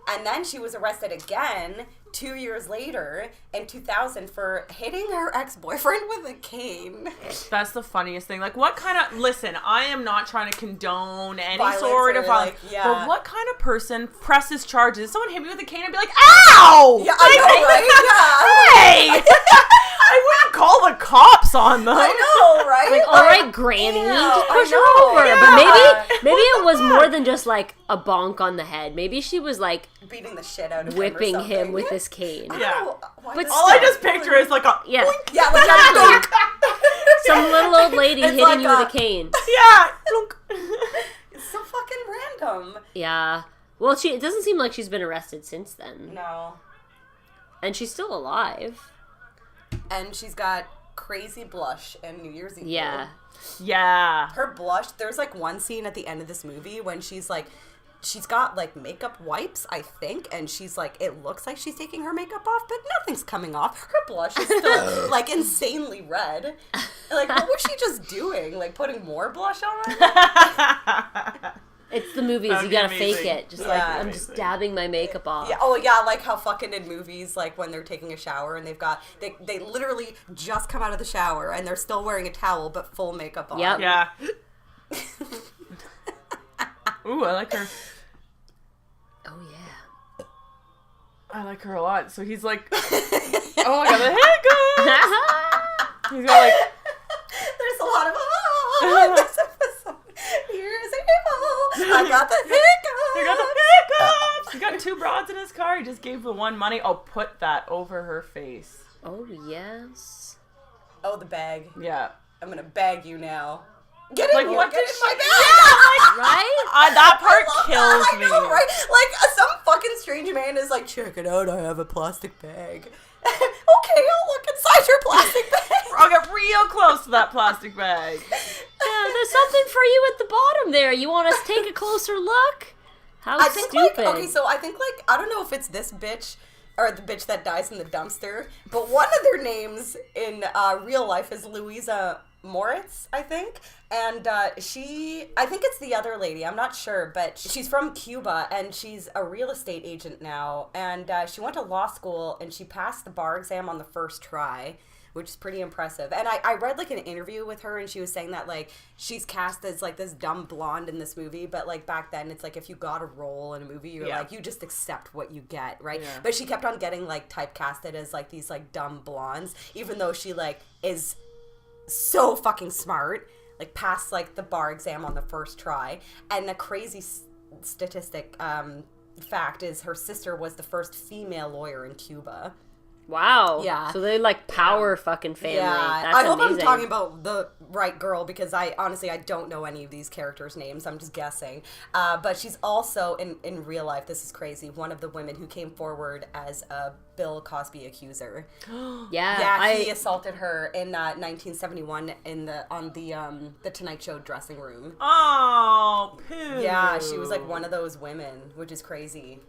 And then she was arrested again 2 years later in 2000 for hitting her ex-boyfriend with a cane. That's the funniest thing. Like, what kind of... Listen, I am not trying to condone any Violence sort of or, violence. like, yeah. But what kind of person presses charges? If someone hit me with a cane, I'd be like, ow! Yeah, I know, right? Yeah. Hey! I wouldn't call the cops on them. I know, right? like, all right, Granny, ew, just I push her know, over. yeah. But maybe it was more than just like a bonk on the head. Maybe she was like Beating the shit out of whipping him, or him something. with this cane. I don't Yeah. know why But this All I stuff- just picture is like a... Yeah. boink. Yeah, like that. some little old lady It's hitting like you with a cane. Yeah. Plunk. It's so fucking random. Yeah. Well, it doesn't seem like she's been arrested since then. No. And she's still alive. And she's got crazy blush and New Year's Eve. Yeah. Yeah. Her blush, there's like one scene at the end of this movie when she's got like makeup wipes, I think, and she's like, it looks like she's taking her makeup off, but nothing's coming off. Her blush is still like insanely red. Like, what was she just doing? Like putting more blush on? It's the movies. That'd You be gotta fake amazing. it. Just Yeah. like, I'm just dabbing my makeup off. Yeah. Oh yeah, like how fucking in movies, like when they're taking a shower and they literally just come out of the shower and they're still wearing a towel but full makeup on. Yep. Yeah. Ooh, I like her. Oh, yeah. I like her a lot. So he's like, oh, I got the hiccups. He's got like, There's a lot of in this episode. Here's evil. I got the hiccups. I got the hiccups. He got 2 broads in his car. He just gave the one money. Oh, put that over her face. Oh, yes. Oh, the bag. Yeah. I'm gonna bag you now. Get in Like, here. what Get did in she- my bag. Right? That I part love kills that. me. I know, right? Like some fucking strange man is like, check it out. I have a plastic bag. Okay, I'll look inside your plastic bag. I'll get real close to that plastic bag. Yeah, there's something for you at the bottom there. You want us to take a closer look? How I think stupid. like okay, so I think like I don't know if it's this bitch or the bitch that dies in the dumpster, but one of their names in real life is Louisa Moritz, I think. And I think it's the other lady, I'm not sure, but she's from Cuba and she's a real estate agent now. And she went to law school and she passed the bar exam on the first try, which is pretty impressive. And I read like an interview with her and she was saying that like she's cast as like this dumb blonde in this movie, but like back then it's like if you got a role in a movie, you're Yeah. like, you just accept what you get, right? Yeah. But she kept on getting like typecasted as like these like dumb blondes, even though she like is so fucking smart, like passed like the bar exam on the first try. And a crazy statistic fact is her sister was the first female lawyer in Cuba. Wow. Yeah. So they like power fucking family. Yeah, That's I hope amazing. I'm talking about the right girl because I honestly I don't know any of these characters' names. I'm just guessing. But she's also in real life. This is crazy. One of the women who came forward as a Bill Cosby accuser. Yeah. Yeah, he assaulted her in 1971 on the Tonight Show dressing room. Oh, poo. Yeah, she was like one of those women, which is crazy.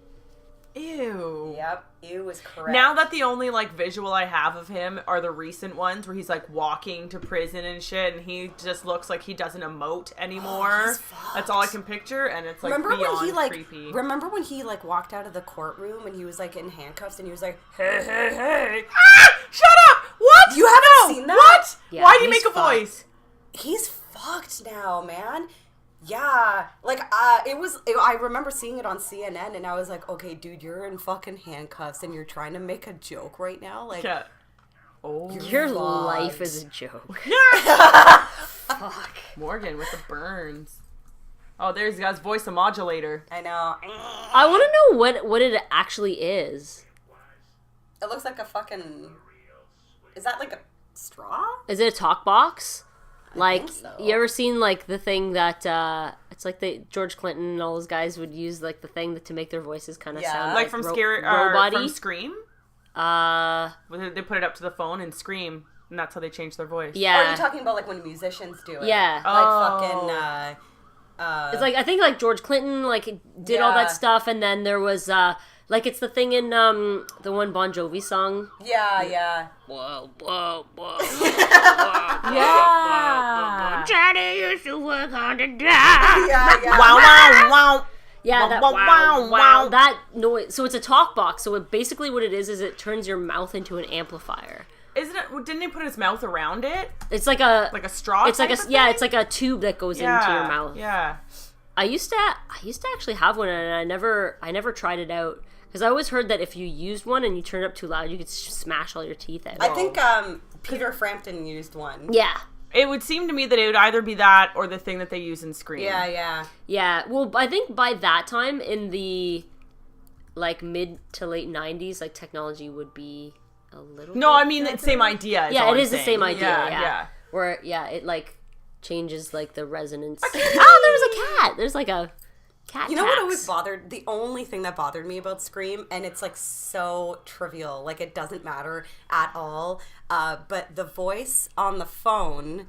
Ew. Yep, ew is correct. Now that the only like visual I have of him are the recent ones where he's like walking to prison and shit, and he just looks like he doesn't emote anymore. he's That's all I can picture, and it's like remember beyond when he like creepy. remember when he like walked out of the courtroom and he was like in handcuffs and he was like, hey, hey, hey. Ah! Shut up! What? You haven't No! seen that? What? Yeah, Why do you he's make a fucked. voice? He's fucked now, man. Yeah, like I remember seeing it on CNN and I was like, okay, dude, you're in fucking handcuffs and you're trying to make a joke right now, like. Yeah. Oh. Your fucked. life is a joke. Fuck. Morgan with the burns. Oh, there's the guy's voice, a modulator. I know. I want to know what it actually is. It looks like a fucking. Is that like a straw? Is it a talk box? Like, think so. you ever seen, like, the thing that, it's like George Clinton and all those guys would use, like, the thing to make their voices kind of Yeah. sound Like from Scary robot-y? from Scream? Uh, They put it up to the phone and scream, and that's how they change their voice. Or are yeah. you talking about like when musicians do it? Yeah. Like Oh. fucking. It's like, I think, like, George Clinton, like, did all Yeah. that stuff, and then there was, like, it's the thing in, the one Bon Jovi song. Yeah, yeah. Whoa, whoa, whoa. Yeah. Johnny used to work on the dock. Yeah, yeah. Wow, wow, wow. Yeah, that Wow, wow, wow, wow, wow. that noise. So it's a talk box. So basically what it is it turns your mouth into an amplifier. Isn't it? Didn't he put his mouth around it, It's like a like a straw? it's like type a of yeah, thing? it's like a tube that goes yeah, into your mouth. Yeah. I used to actually have one, and I never tried it out because I always heard that if you used one and you turned it up too loud, you could smash all your teeth out. I think Peter Frampton used one. Yeah. It would seem to me that it would either be that or the thing that they use in Scream. Yeah, yeah. Yeah. Well, I think by that time in the like mid to late 90s, like technology would be a little No, bit I mean, better. it's same idea. Yeah, all it I'm is the saying. same idea, yeah. where it like changes like the resonance. Oh, there was a cat. There's like a cat. You know what tax. always bothered? The only thing that bothered me about Scream, and it's like so trivial, like it doesn't matter at all. But the voice on the phone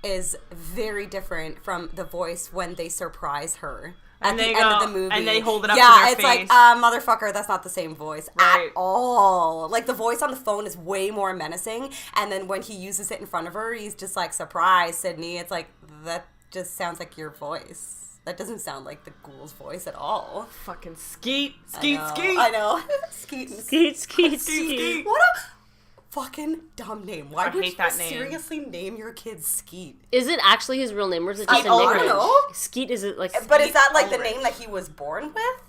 is very different from the voice when they surprise her. At And the they end of the movie. and they hold it up yeah, to their it's face. like, motherfucker, that's not the same voice Right. at all. Like, the voice on the phone is way more menacing, and then when he uses it in front of her, he's just like, surprise, Sydney. It's like, that just sounds like your voice. That doesn't sound like the ghoul's voice at all. Fucking Skeet. I know. Skeet. Skeet. What a fucking dumb name. Why I would hate you that name. seriously name your kid Skeet? Is it actually his real name, or is it just a I nickname? don't know. Skeet, is it like? But is that like Ulrich. the name that he was born with?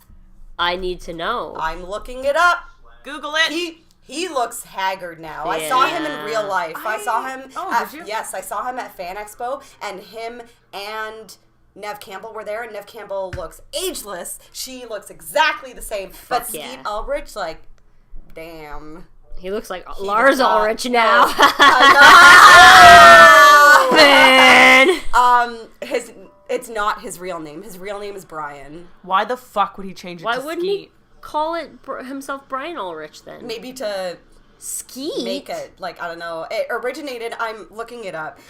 I need to know. I'm looking it up. Google it. He looks haggard now. I saw him in real life. I saw him. Did you? Yes, I saw him at Fan Expo, and him and Nev Campbell were there, and Nev Campbell looks ageless. She looks exactly the same. But yeah. Skeet Ulrich, like, damn. He looks like Lars Ulrich now. Man. It's not his real name. His real name is Brian. Why the fuck would he change it Why to wouldn't Skeet? he call it himself Brian Ulrich then? Maybe to Skeet. make it, like, I don't know. It originated, I'm looking it up,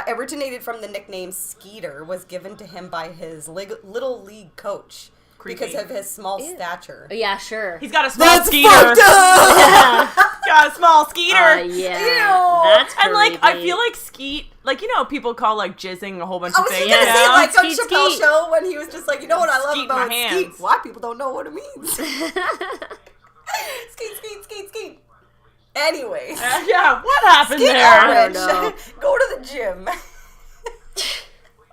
originated from the nickname Skeeter, was given to him by his little league coach. Creepy. Because of his small stature. Yeah, sure. He's got a small That's Skeeter. fucked up! He's got a small Skeeter. Yeah. Ew. That's And like, I creepy. feel like Skeet, like, you know, people call like jizzing a whole bunch I of was things. just gonna say, Yeah. like, on Skeet, Chappelle's skeet. show, when he was just like, you know what I love Skeet about my skeet? hands. Why people don't know what it means. Skeet. Anyways. Yeah, what happened Skeet there? I don't Ulrich. Go to the gym.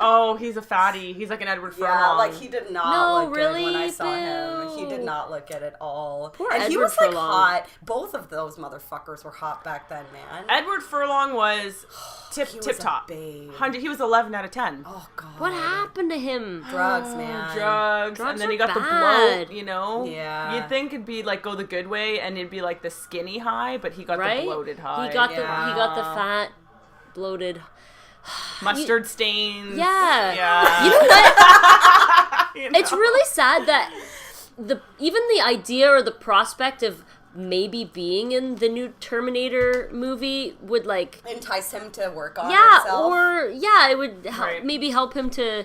Oh, he's a fatty. He's like an Edward Furlong. Yeah, like he did not No, look good when I really, saw him. He did Bill. not look good at all. Poor and he Edward was like Furlong. hot. Both of those motherfuckers were hot back then, man. Edward Furlong was tip He was tip a top. babe. 100. He was 11 out of 10. Oh god. What happened to him? Drugs, man. Drugs, Drugs and then are he got the bad. bloat, you know? Yeah. You'd think it'd be like go the good way and it'd be like the skinny high, but he got Right? the bloated high. He got Yeah. the fat, bloated. mustard stains. Yeah. Yeah. You know what? You know? It's really sad that even the idea or the prospect of maybe being in the new Terminator movie would like Entice him to work on yeah, himself. or yeah, it would Right. maybe help him to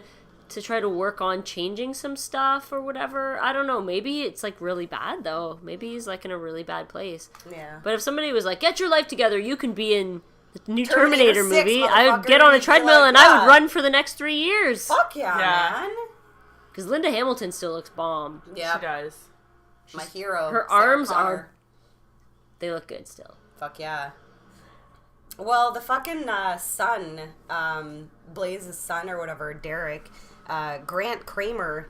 try to work on changing some stuff or whatever. I don't know. Maybe it's like really bad though. Maybe he's like in a really bad place. Yeah. But if somebody was like, "Get your life together, you can be in the new Terminator Terminator 6, movie," I would motherfucker, get on a you'd be treadmill like, and I yeah. would run for the next 3 years. Fuck yeah, Yeah. man. Because Linda Hamilton still looks bomb. Yeah. She does. My hero. Her Sarah arms Connor. are. They look good still. Fuck yeah. Well, the fucking son, Blaze's son or whatever, Derek, Grant Kramer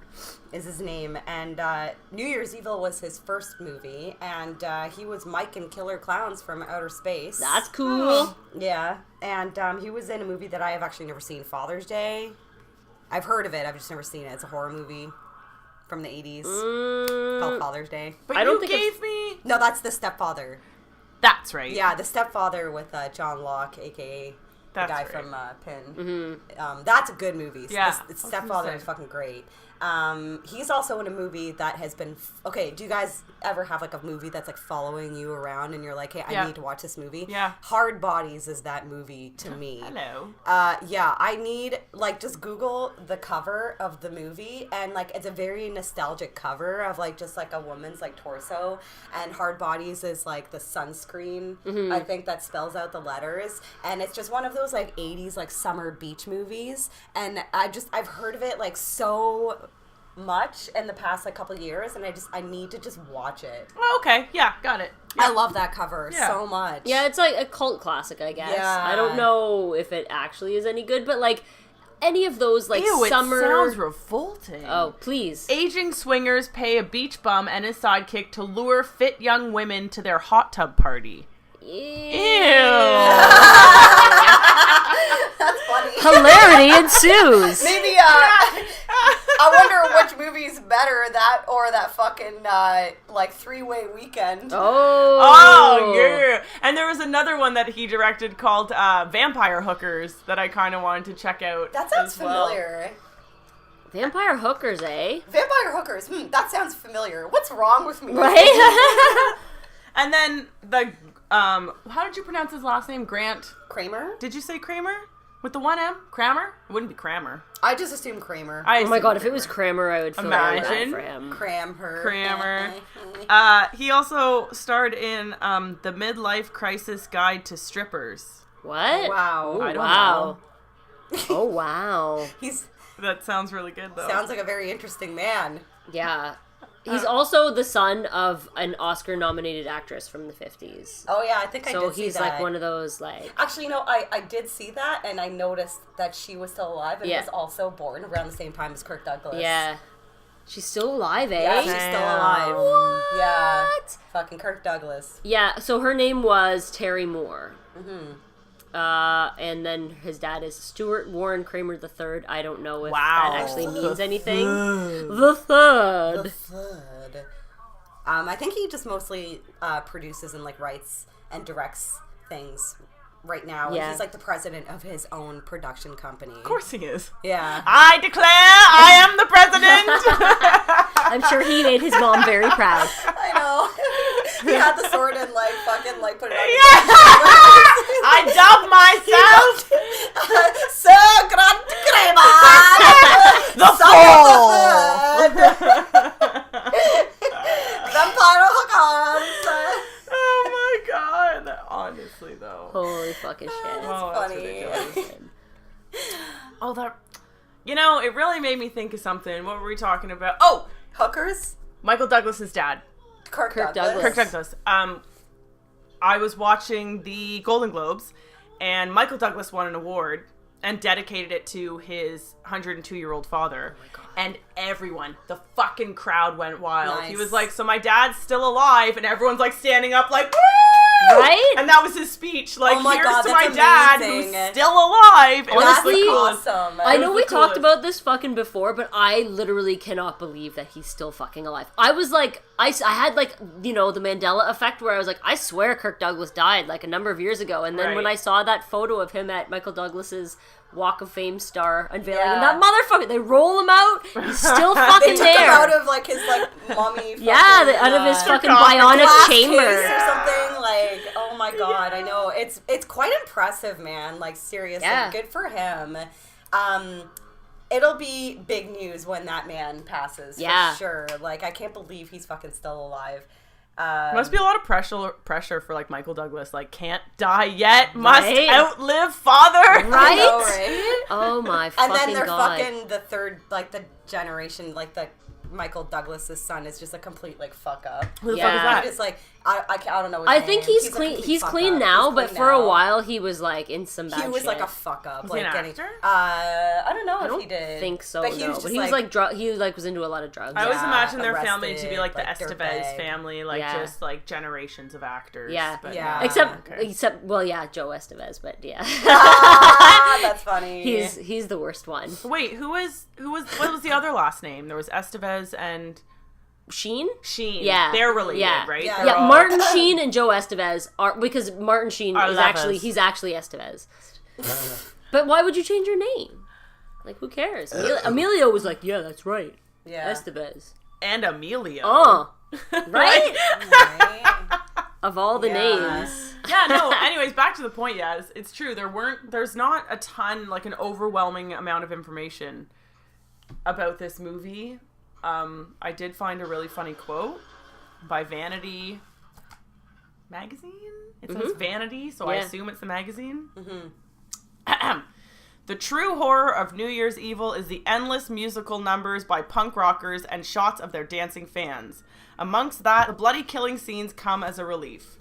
is his name, and New Year's Evil was his first movie, and he was Mike in Killer Clowns from Outer Space. That's cool. Yeah, and he was in a movie that I have actually never seen, Father's Day. I've heard of it, I've just never seen it. It's a horror movie from the 80s called Father's Day. But I don't you think I've- gave me. No, that's The Stepfather. That's right. Yeah, The Stepfather with John Locke, a.k.a. That's the guy right. from Pin. That's a good movie. Yeah, The I was Stepfather gonna is say. fucking great. He's also in a movie that has been... Okay, do you guys ever have like a movie that's like following you around and you're like, hey, I Yeah. need to watch this movie? Yeah. Hard Bodies is that movie to me. Hello. Yeah, I need, like, just Google the cover of the movie, and, like, it's a very nostalgic cover of, like, just, like, a woman's, like, torso, and Hard Bodies is, like, the sunscreen, I think, that spells out the letters, and it's just one of those, like, 80s, like, summer beach movies, and I've heard of it, like, so much in the past, like, couple years, and I need to just watch it. Oh, okay. Yeah, got it. I love that cover Yeah. so much. Yeah, it's like a cult classic, I guess. Yeah. I don't know if it actually is any good, but like any of those like Ew, summer. it sounds revolting. Oh, please. Aging swingers pay a beach bum and his sidekick to lure fit young women to their hot tub party. That's funny. Hilarity ensues. Maybe, I wonder which movie's better, that or that fucking, like, three-way weekend. Oh. Oh, yeah. And there was another one that he directed called Vampire Hookers that I kind of wanted to check out. That sounds as well. familiar. Vampire hookers, eh? Vampire Hookers. That sounds familiar. What's wrong with me? Right? And then the how did you pronounce his last name? Grant. Kramer? Did you say Kramer? With the one M? Kramer? It wouldn't be Kramer. I just assumed Kramer. Oh my god, if it was Kramer, I would feel really bad Imagine. for him. Kramer. He also starred in the Midlife Crisis Guide to Strippers. What? Wow. I don't Wow. Oh, wow. That sounds really good, though. Sounds like a very interesting man. Yeah. He's also the son of an Oscar-nominated actress from the 50s. Oh yeah, I think I did see that. So he's like one of those, like... Actually, you know, I did see that, and I noticed that she was still alive and Yeah. was also born around the same time as Kirk Douglas. Yeah. She's still alive, eh? Yeah, she's still alive. What? Yeah. Fucking Kirk Douglas. Yeah, so her name was Terry Moore. Mm-hmm. And then his dad is Stuart Warren Kramer III. I don't know if Wow. that actually means anything. The third. The third. I think he just mostly produces and like writes and directs things right now. Yeah. And he's like the president of his own production company. Of course he is. Yeah. I declare I am the president! I'm sure he made his mom very proud. I know. He had the sword and like fucking like put it on his I dub myself Sir Grant Kramer! Vampire Hookers! Oh my god. Honestly, though. Holy fucking shit. Oh, that's funny. ridiculous. Oh, that... You know, it really made me think of something. What were we talking about? Oh! Hookers? Michael Douglas's dad. Kirk Douglas. Douglas. Kirk Douglas. I was watching the Golden Globes, and Michael Douglas won an award and dedicated it to his 102-year-old father. Oh my God. And everyone, the fucking crowd went wild. Nice. He was like, so my dad's still alive, and everyone's like standing up like, woo! Right? And that was his speech. Like, Oh my here's God, to my that's dad amazing. who's still alive. It was Honestly, the coolest. awesome. I know was we the talked coolest. about this fucking before, but I literally cannot believe that he's still fucking alive. I was like, I had like, you know, the Mandela effect where I was like, I swear Kirk Douglas died like a number of years ago. And then when Right. I saw that photo of him at Michael Douglas's Walk of Fame star unveiling, and Yeah. that motherfucker, they roll him out, he's still They fucking took there. him out of like his like mummy. Yeah, fucking, out of his fucking sarcophagus bionic glass chamber. case or something. Like, oh my god, I know it's quite impressive, man. Like seriously, Yeah. good for him. It'll be big news when that man passes. Yeah. For sure. Like, I can't believe he's fucking still alive. Must be a lot of pressure for like Michael Douglas. Like, can't die yet. Must Right? outlive father. I Right? know, right? Oh my And fucking then they're god. fucking the third, like the generation, like the Michael Douglas's son is just a complete like fuck up. Who the Yeah. fuck is that? It's like I don't know. His I name. think he's a clean. complete He's fuck clean up. now, He's but clean for a now. while he was like in some bad He was shit. like a fuck up. Was like he an getting, actor? I don't know I if don't he did. think so. But he no, was but just he was like he like was into a lot of drugs. I always Yeah, imagine their family to be arrested, like the like, Estevez dirtbag. family, like Yeah. just like generations of actors. Yeah. But Yeah. Except okay. well, yeah, Joe Estevez, but yeah, Ah, that's funny. he's the worst one. Wait, what was the other last name? There was Estevez and Sheen. Sheen. Yeah. They're related, Yeah. right? Yeah. They're Yeah, all- Martin Sheen and Joe Estevez are because Martin Sheen Are is lovers. he's actually Estevez. But why would you change your name? Like, who cares? Emilio was like, yeah, that's right, Yeah. Estevez. and Amelia. Right? Right? Of all the Yeah. names. Yeah, no, anyways, back to the point, yeah, it's true. There's not a ton, like an overwhelming amount of information about this movie. I did find a really funny quote by Vanity magazine. It says Vanity, so I Yeah. assume it's the magazine. The true horror of New Year's Evil is the endless musical numbers by punk rockers and shots of their dancing fans. Amongst that, the bloody killing scenes come as a relief.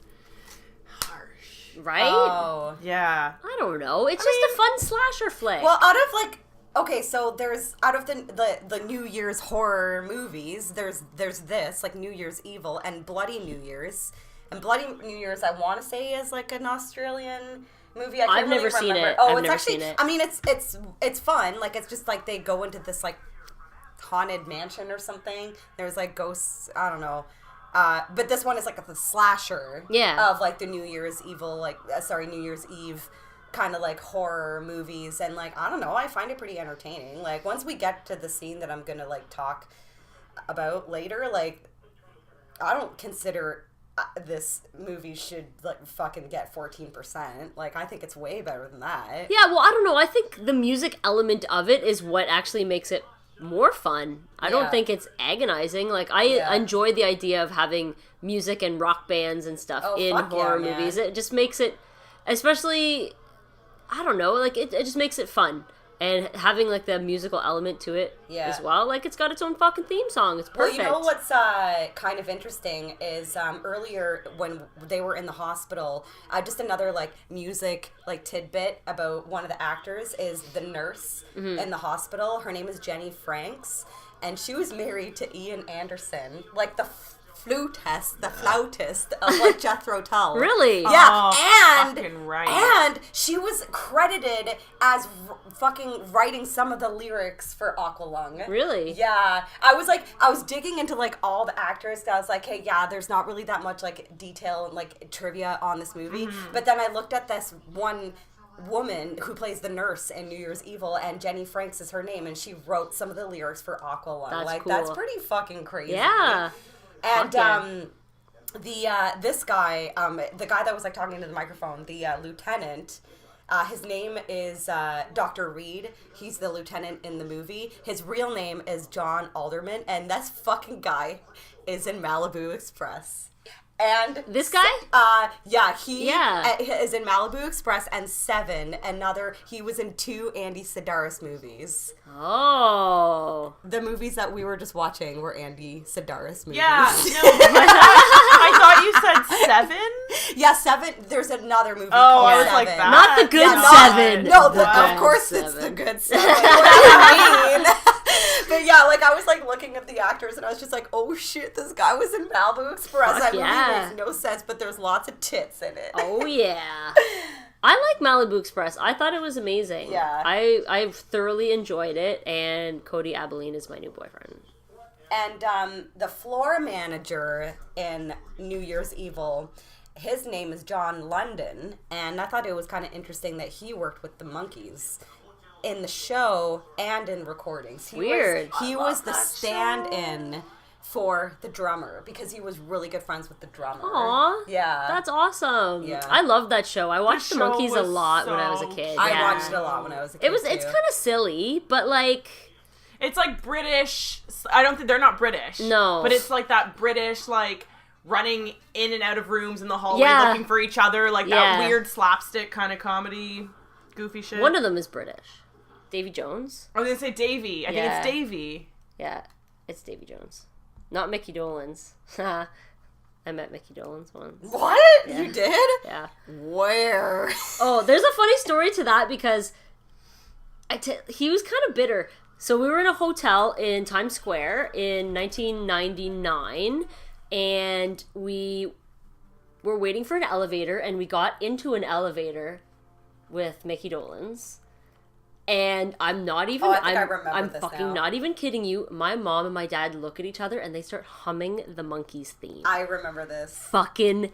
Harsh. Right? Oh. Yeah. I don't know. It's just a fun slasher flick. Well, out of like okay, so there's out of the New Year's horror movies, there's this like New Year's Evil and Bloody New Year's. And Bloody New Year's, I want to say, is like an Australian movie. I can't I've really never seen remember. it. Oh, I've it's never actually. seen it. I mean, it's fun. Like it's just like they go into this like haunted mansion or something. There's like ghosts. I don't know. But this one is like a slasher Yeah. of like the New Year's New Year's Eve kind of like horror movies. And like, I don't know, I find it pretty entertaining. Like once we get to the scene that I'm going to like talk about later, like I don't consider this movie should like fucking get 14%. Like I think it's way better than that. Yeah, well, I don't know. I think the music element of it is what actually makes it more fun. I don't think it's agonizing. Like I enjoy the idea of having music and rock bands and stuff in horror movies. It just makes it, especially, I don't know, like it just makes it fun. And having like the musical element to it as well, like it's got its own fucking theme song. It's perfect. Well, you know what's kind of interesting is earlier when they were in the hospital, just another like music like tidbit about one of the actors is the nurse in the hospital. Her name is Jenny Franks, and she was married to Ian Anderson, like the flautist of like Jethro Tull. Really? Yeah, and and she was credited as fucking writing some of the lyrics for Aqualung. Really? Yeah. I was digging into like all the actors. I was like, hey, yeah, there's not really that much like detail and like trivia on this movie. But then I looked at this one woman who plays the nurse in New Year's Evil, and Jenny Franks is her name, and she wrote some of the lyrics for Aqualung. That's like cool. That's pretty fucking crazy. Yeah. And this guy, the guy that was like talking into the microphone, the lieutenant, his name is Dr. Reed. He's the lieutenant in the movie. His real name is John Alderman, and this fucking guy is in Malibu Express. And this guy? He is in Malibu Express and Seven. He was in 2 Andy Sedaris movies. Oh. The movies that we were just watching were Andy Sedaris movies. Yeah, no, I thought you said 7? Yeah, 7. There's another movie Oh, called I was 7. like that. Not the good not- 7. No, The of course good it's the 7. good 7. What do you mean? But yeah, like I was like looking at the actors and I was just like, oh shit, this guy was in Malibu Express. Fuck That yeah. movie makes no sense, but there's lots of tits in it. Oh yeah. I like Malibu Express. I thought it was amazing. Yeah. I thoroughly enjoyed it, and Cody Abilene is my new boyfriend. And the floor manager in New Year's Evil, his name is John London, and I thought it was kind of interesting that he worked with the Monkees in the show and in recordings. Weird. He was the stand-in for the drummer because he was really good friends with the drummer. Aw. Yeah. That's awesome. Yeah. I love that show. I watched the show Monkees a was lot when I was a so kid. I Yeah. watched it a lot when I was a kid. It's too. kind of silly, but like It's like British. I don't think they're not British. No. But it's like that British, like, running in and out of rooms in the hallway Yeah. looking for each other. Like Yeah. that weird slapstick kind of comedy, goofy shit. one of them is British. Davy Jones? I was going to say Davy. I think Yeah. it's Davy. Yeah, it's Davy Jones. Not Mickey Dolenz. I met Mickey Dolenz once. What? Yeah. You did? Yeah. Where? Oh, there's a funny story to that because he was kind of bitter. So we were in a hotel in Times Square in 1999, and we were waiting for an elevator, and we got into an elevator with Mickey Dolenz. And I'm not even. Oh, I think I remember I'm this fucking now. not even kidding you. My mom and my dad look at each other and they start humming the Monkees theme. I remember this. Fucking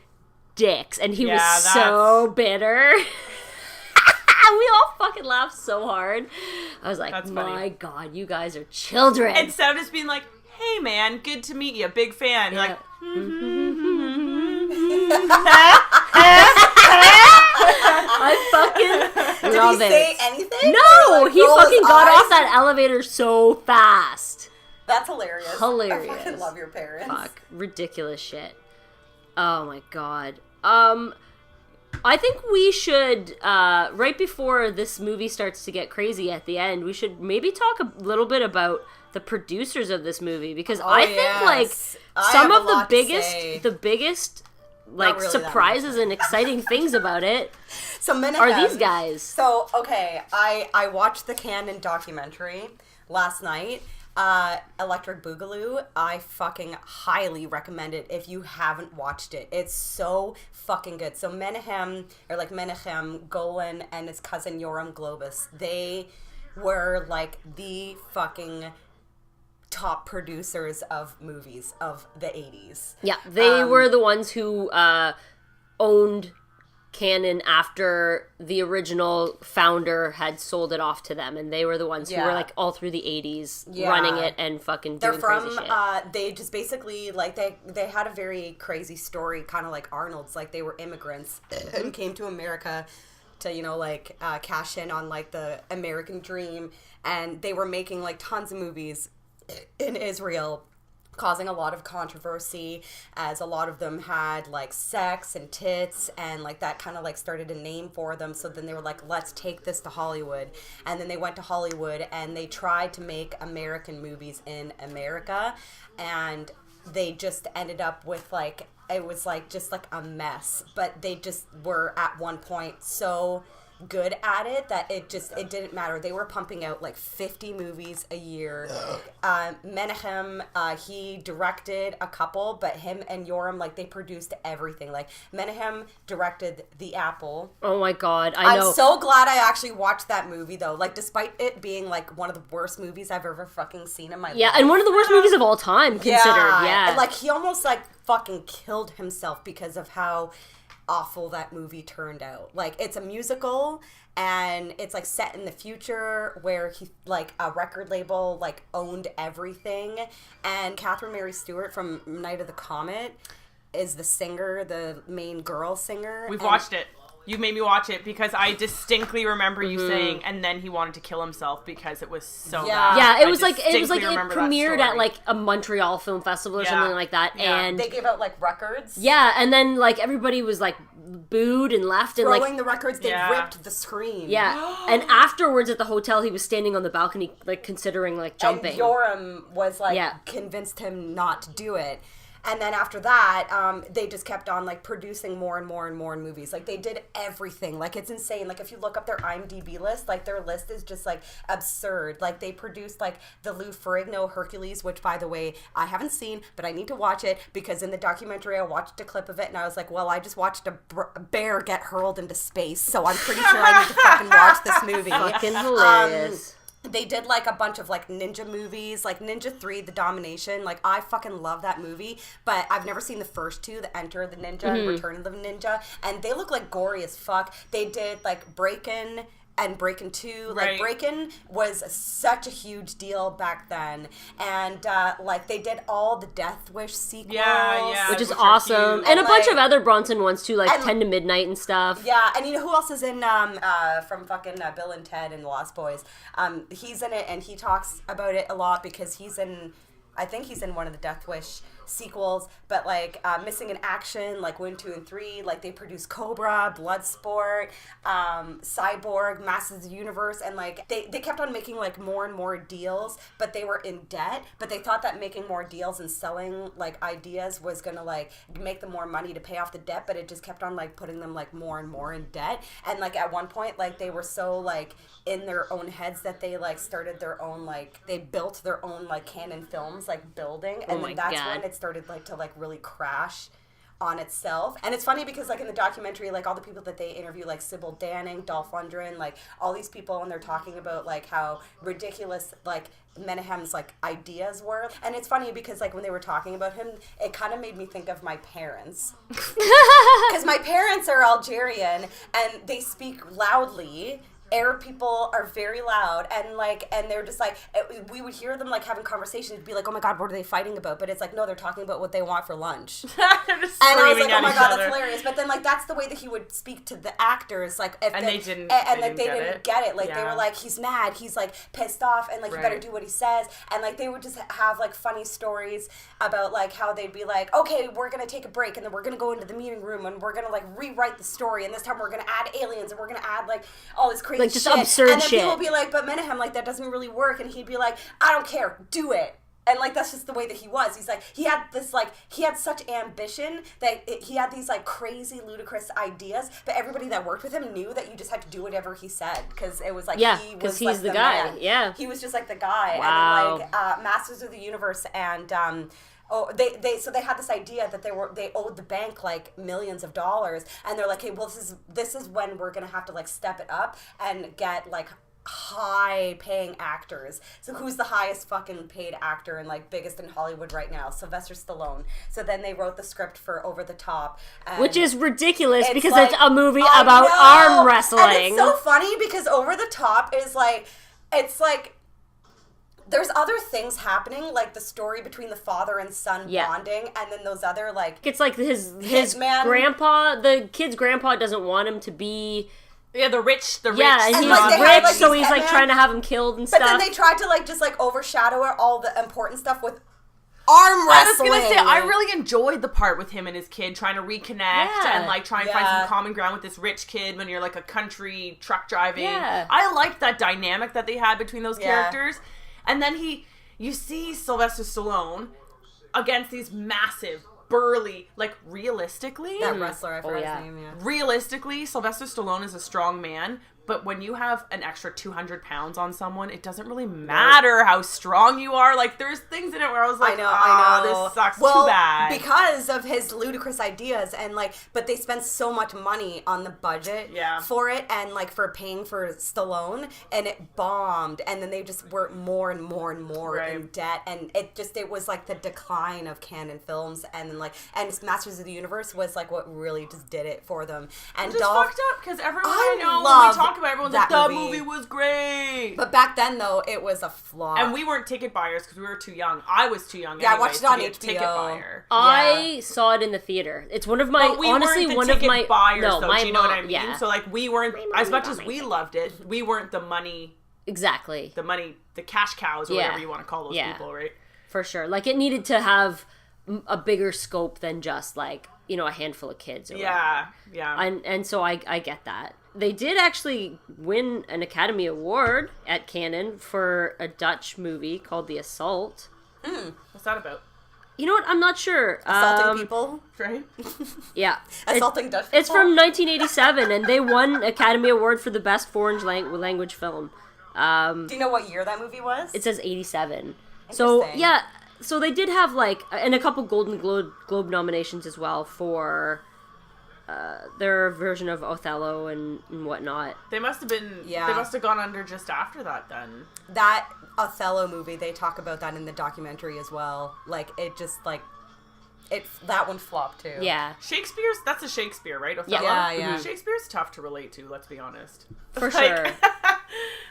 dicks, and he Yeah, was so bitter. We all fucking laughed so hard. I was like, That's my funny. God, you guys are children. Instead of just being like, hey man, good to meet you, big fan. You're Yeah. like, I fucking Did love he say it. anything? No, Or, like, he roll his fucking got eyes? off that elevator so fast. That's hilarious. Hilarious. I fucking love your parents. Fuck, ridiculous shit. Oh my God. I think we should, right before this movie starts to get crazy at the end, we should maybe talk a little bit about the producers of this movie, because I think yes. like I some have of a the lot to say. biggest like really that surprises and exciting things about it So Minahem, are these guys. So okay, I watched the Canon documentary last night. Electric Boogaloo. I fucking highly recommend it if you haven't watched it. It's so fucking good. So Menachem Golan and his cousin Yoram Globus, they were like the fucking top producers of movies of the 80s. Yeah, they were the ones who owned canon after the original founder had sold it off to them, and they were the ones who were like all through the 80s running it and fucking doing crazy shit. They just basically like they had a very crazy story, kind of like Arnold's. Like they were immigrants and came to America to cash in on like the American dream, and they were making like tons of movies in Israel, causing a lot of controversy, as a lot of them had like sex and tits, and like that kind of like started a name for them. So then they were like, let's take this to Hollywood. And then they went to Hollywood and they tried to make American movies in America, and they just ended up with like, it was like just like a mess. But they just were at one point so good at it that it didn't matter. They were pumping out like 50 movies a year. Menahem, he directed a couple, but him and Yoram, like, they produced everything. Like, Menahem directed The Apple. Oh my god, I know. I'm so glad I actually watched that movie, though. Like, despite it being like one of the worst movies I've ever fucking seen in my life. Yeah, and one of the worst movies of all time considered. Yeah. And, like, he almost like fucking killed himself because of how awful that movie turned out. Like, it's a musical, and it's like set in the future where he like a record label like owned everything, and Catherine Mary Stewart from Night of the Comet is the singer, the main girl singer. We've watched it. You made me watch it because I distinctly remember you saying, and then he wanted to kill himself because it was so bad. Yeah, it was like it premiered at like a Montreal Film Festival or something like that, and they gave out like records. Yeah, and then like everybody was like booed and left and throwing the records. They ripped the screen. Yeah, and afterwards at the hotel, he was standing on the balcony like considering like jumping. And Yoram was like convinced him not to do it. And then after that, they just kept on like producing more and more and more movies. Like they did everything. Like it's insane. Like if you look up their IMDb list, like their list is just like absurd. Like they produced like the Lou Ferrigno Hercules, which by the way I haven't seen, but I need to watch it because in the documentary I watched a clip of it and I was like, well, I just watched a bear get hurled into space, so I'm pretty sure I need to fucking watch this movie. Fucking hilarious. They did, like, a bunch of, like, ninja movies, like Ninja 3, The Domination. Like, I fucking love that movie, but I've never seen the first two, The Enter of the Ninja and Return of the Ninja, and they look, like, gory as fuck. They did, like, Breakin' and Breakin' 2. Like, Breakin' was such a huge deal back then, and, like, they did all the Death Wish sequels. Which is awesome. And a bunch of other Bronson ones, too, like 10 to Midnight and stuff. Yeah, and you know who else is in, from fucking Bill and Ted and the Lost Boys? He's in it, and he talks about it a lot because I think he's in one of the Death Wish sequels, but like Missing in Action, like 1, 2, and 3, like they produced Cobra, Bloodsport, Cyborg, Masters of the Universe, and like they kept on making like more and more deals, but they were in debt, but they thought that making more deals and selling like ideas was gonna like make them more money to pay off the debt, but it just kept on like putting them like more and more in debt. And like at one point, like they were so like in their own heads that they like started their own like they built their own like Canon Films like building, and then that's when it started like to like really crash on itself. And it's funny because like in the documentary, like all the people that they interview, like Sybil Danning, Dolph Lundgren, like all these people, and they're talking about like how ridiculous like Menahem's like ideas were. And it's funny because like when they were talking about him, it kind of made me think of my parents, because my parents are Algerian and they speak loudly. Arab people are very loud, and they're just like, we would hear them like having conversations, be like, oh my god, what are they fighting about? But it's like, no, they're talking about what they want for lunch. And I was like, oh my god, that's hilarious. But then like that's the way that he would speak to the actors, like if they didn't get it. Like they were like, he's mad, he's like pissed off, and like you better do what he says. And like they would just have like funny stories about like how they'd be like, okay, we're gonna take a break, and then we're gonna go into the meeting room, and we're gonna like rewrite the story, and this time we're gonna add aliens, and we're gonna add like all this crazy like just shit. absurd and then shit. people would be like, but Menahem, like that doesn't really work, and he'd be like, I don't care, do it. And like that's just the way that he was. He's like he had such ambition that he had these like crazy ludicrous ideas, but everybody that worked with him knew that you just had to do whatever he said, because it was like because he's like the guy. Man. Yeah, he was just like the guy. Wow. And then like Masters of the Universe and they had this idea that they owed the bank like millions of dollars, and they're like, hey, well this is when we're gonna have to like step it up and get like high paying actors. So who's the highest fucking paid actor and like biggest in Hollywood right now? Sylvester Stallone. So then they wrote the script for Over the Top, and Which is ridiculous it's because like, it's a movie I about know! arm wrestling. And it's so funny because Over the Top is like, it's like, there's other things happening, like the story between the father and son bonding, and then those other like it's like his Hitman. grandpa, the kid's grandpa doesn't want him to be. Yeah, the rich. Yeah, and And, he's like, they rich, had, like, so these he's like hitmen. trying to have him killed and But stuff. then they tried to like just like overshadow all the important stuff with arm wrestling. I was gonna say, I really enjoyed the part with him and his kid trying to reconnect and like try and find some common ground with this rich kid when you're like a country truck driving. Yeah. I liked that dynamic that they had between those characters. And then you see Sylvester Stallone against these massive, burly, like realistically. that wrestler, I forgot his name. Yeah. Realistically, Sylvester Stallone is a strong man, but when you have an extra 200 pounds on someone, it doesn't really matter how strong you are. Like, there's things in it where I was like, I know. this sucks Well, too bad. because of his ludicrous ideas and like, but they spent so much money on the budget for it and like for paying for Stallone, and it bombed, and then they just were more and more and more in debt, and it was like the decline of canon films, and then like, and Masters of the Universe was like what really just did it for them. And just Dolph, fucked up because everyone I I know love when we talk about it, everyone's like, that the movie. movie was great. but back then though, it was a flop. And we weren't ticket buyers because we were too young. I was too young. Yeah, I anyways, watched it on to be a HBO. ticket buyer. I saw it in the theater. It's one of my But we honestly weren't the one of ticket my buyers, no, though. my Do you know mom, what I mean? Yeah, So like we weren't mom as much got as my we ticket. loved it. We weren't the money, exactly the cash cows or whatever you want to call those people, right? for sure. Like it needed to have a bigger scope than just like a handful of kids. Or Yeah. and so I get that. They did actually win an Academy Award at Cannes for a Dutch movie called The Assault. What's that about? You know what? I'm not sure. assaulting people, Right? Yeah. assaulting Dutch people. It's from 1987, and they won Academy Award for the Best Foreign Language Film. Do you know what year that movie was? It says 87. So, Interesting. yeah. So they did have, and a couple Golden Globe nominations as well for their version of Othello and whatnot. They must have been. Yeah. They must have gone under just after that. Then. That Othello movie, they talk about that in the documentary as well. Like, it just, like, that one flopped, too. Yeah. Shakespeare's. That's a Shakespeare, right? Othello? Yeah. Shakespeare's tough to relate to. Let's be honest. For Like, sure.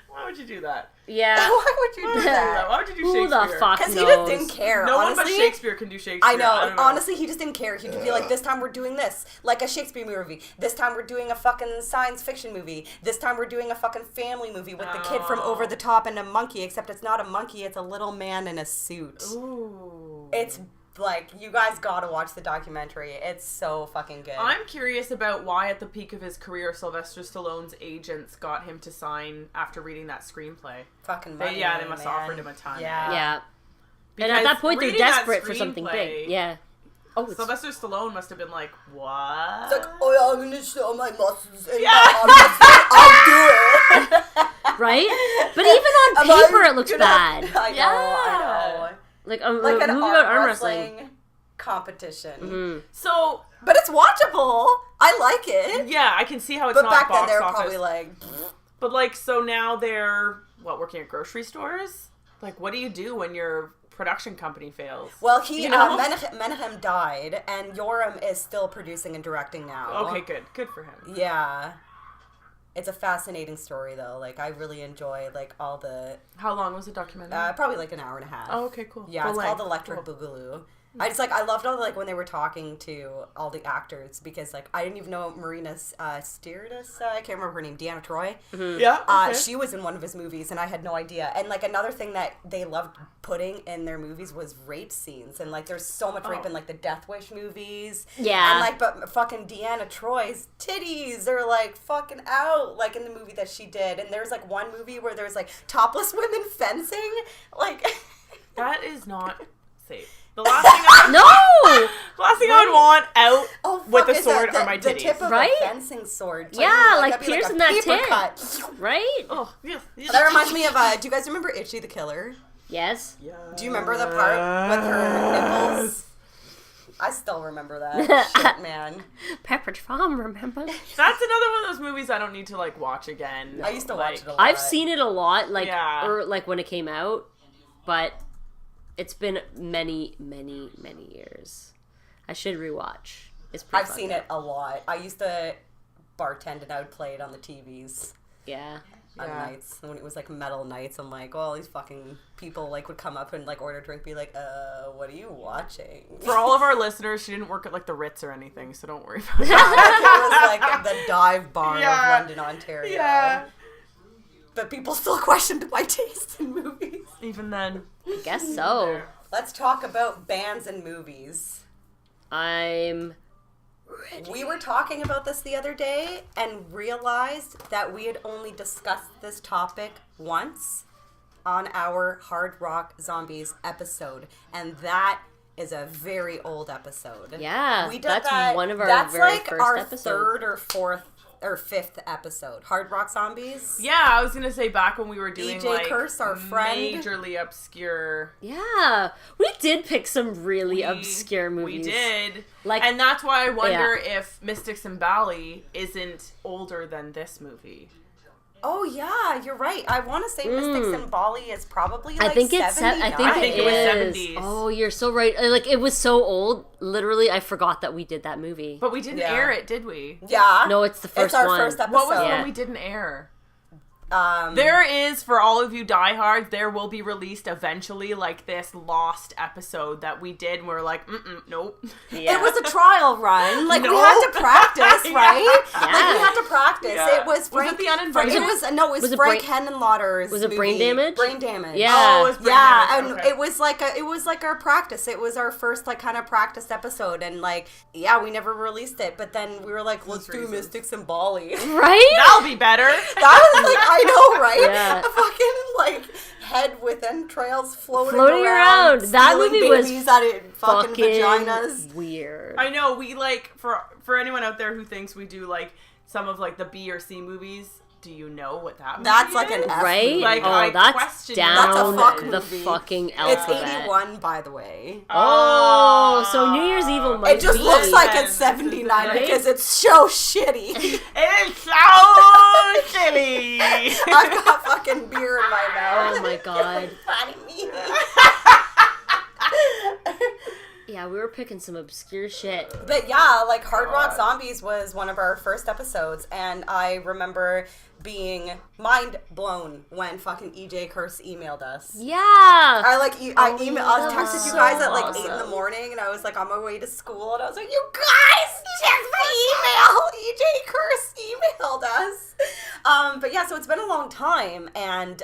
Why would you do that? Yeah. Why would you do that? Why would you do Who Shakespeare? the fuck Because knows? he just didn't care, No honestly. one but Shakespeare can do Shakespeare. I know. don't know. Honestly, he just didn't care. He could be like, this time we're doing this. Like a Shakespeare movie. This time we're doing a fucking science fiction movie. This time we're doing a fucking family movie with the kid from Over the Top and a monkey, except it's not a monkey, it's a little man in a suit. Ooh. It's like, you guys gotta watch the documentary. It's so fucking good. I'm curious about why, at the peak of his career, Sylvester Stallone's agents got him to sign after reading that screenplay. fucking money. They must have man. offered him a ton. Yeah. Yeah. And Because at that point, they're reading that desperate for something screenplay, big. Yeah. Oh, it's, Sylvester Stallone must have been like, what? It's like, oh yeah, I'm gonna show my muscles and Yeah. my arms. I'll do it. right? But even on Am I paper, it looks gonna- bad. I know. Like Like a an movie arm about arm wrestling wrestling. competition. So, But it's watchable. I like it. yeah, I can see how it's But not back then box they were office. probably like, But like, so now they're working at grocery stores. Like, what do you do when your production company fails? well, he You know? Menahem died, and Yoram is still producing and directing now. Okay, good for him. Yeah. It's a fascinating story though. Like, I really enjoy like all the How long was the documentary? probably like an hour and a half. Oh, okay, cool. Yeah, Full it's length. called Electric Cool. Boogaloo. I loved all when they were talking to all the actors, because like I didn't even know Marina Sirtis, I can't remember her name, Deanna Troy. Yeah. Okay. She was in one of his movies, and I had no idea. And like another thing that they loved putting in their movies was rape scenes, and like there's so much rape in like the Death Wish movies. Yeah. And like, but fucking Deanna Troy's titties are like fucking out, like in the movie that she did. And there's like one movie where there's like topless women fencing, like. That is not safe. The last thing I would want out with a is sword that are my the titties. tip of Right? a fencing sword. Yeah, like that'd be piercing a that paper tit. cut. Right? Oh, yeah. That reminds me of, do you guys remember Itchy the Killer? Yes. Do you remember the part with her nipples? I still remember that. Shit, man. Pepperidge Farm, remember? That's another one of those movies I don't need to like watch again. I used to watch it a lot. I've seen it a lot, like Yeah. or like when it came out, but it's been many, many, many years. I should rewatch. It's pretty I've fun, seen though. it a lot. I used to bartend and I would play it on the TVs Yeah. on Yeah. nights when it was like metal nights. I'm like, all these fucking people like would come up and like order a drink, be like, what are you watching? For all of our listeners, she didn't work at like the Ritz or anything, so don't worry about It that. was like the dive bar Yeah. of London, Ontario. Yeah. But people still questioned my taste in movies. Even then. I guess so. Let's talk about bands and movies. I'm We were talking about this the other day and realized that we had only discussed this topic once on our Hard Rock Zombies episode. And that is a very old episode. Yeah, we did that's that. one of our That's very like first our episodes. third or fourth or fifth episode. Hard Rock Zombies. Yeah, I was gonna say back when we were doing EJ like Curse, our friend. majorly obscure. Yeah, we did pick some really obscure movies. We did. Like- and that's why I wonder if Mystics and Bali isn't older than this movie. Oh yeah, you're right. I want to say Mystics and Bali is probably like I think it's. 79. I think it was is. 70s. Oh, you're so right. Like it was so old. Literally, I forgot that we did that movie. But we didn't Yeah. air it, did we? Yeah. No, it's the first It's our one. first episode. What was the Yeah. one we didn't air? Um, There is, for all of you diehards, there will be released eventually, like this lost episode that we did. And we're like, nope. Yeah. It was a trial run. Like we No. had to practice, right? Yeah. Like we had to practice. Yeah. It was Frank. Was it The Uninvited? It was no. It was Was it Frank Brain- Henenlotter's. Was it movie. Brain Damage? Brain Damage. Yeah. Oh, it was Brain Yeah, Damage, and okay. it was like our practice. It was our first like kind of practiced episode, and like we never released it. But then we were like, let's do reasons. Mystics and Bali. right? That'll be better. That was like I know, right? Yeah. A fucking like head with entrails floating around. That stealing movie was babies out of fucking vaginas. weird. I know, we like, for anyone out there who thinks we do like some of like the B or C movies, do you know what that movie That's like is? an F Right? movie. Like, oh, I that's question down That's a fuck the movie. fucking It's alphabet. 81, by the way. Oh, so New Year's Evil might It just be. looks like Yes, it's 79 right? because it's so shitty. It's so silly. I've got fucking beer in my mouth. Oh my god. Funny me. Yeah, we were picking some obscure shit. But yeah, like Hard Rock Zombies was one of our first episodes, and I remember being mind blown when fucking EJ Curse emailed us. Yeah. I Oh, emailed, that I was texted you so guys at like 8 in the awesome. morning, and I was like on my way to school, and I was like, you guys, check my email. EJ Curse emailed us. But yeah, so it's been a long time, and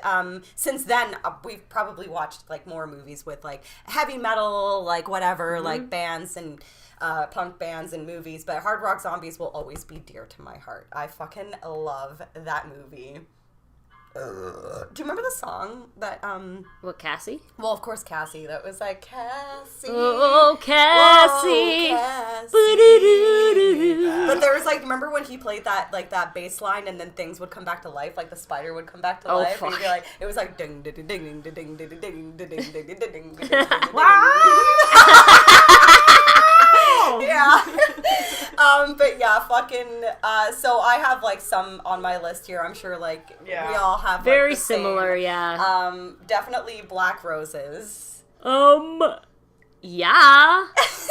since then we've probably watched like more movies with like heavy metal, like whatever, like bands and punk bands and movies. But Hard Rock Zombies will always be dear to my heart. I fucking love that movie. Do you remember the song that What, Cassie? well, of course, Cassie. That was like Cassie. Oh, Cassie. Whoa, Cassie. Boo-doo-doo-doo-doo. But there was like, remember when he played that like that bass line and then things would come back to life, like the spider would come back to Oh, life, and fuck. you'd be like, it was like ding ding ding ding ding ding ding ding ding ding ding ding ding. Yeah. But yeah, fucking. So I have like some on my list here. I'm sure like we all have like, Very the same. similar, yeah. Definitely Black Roses. Yeah.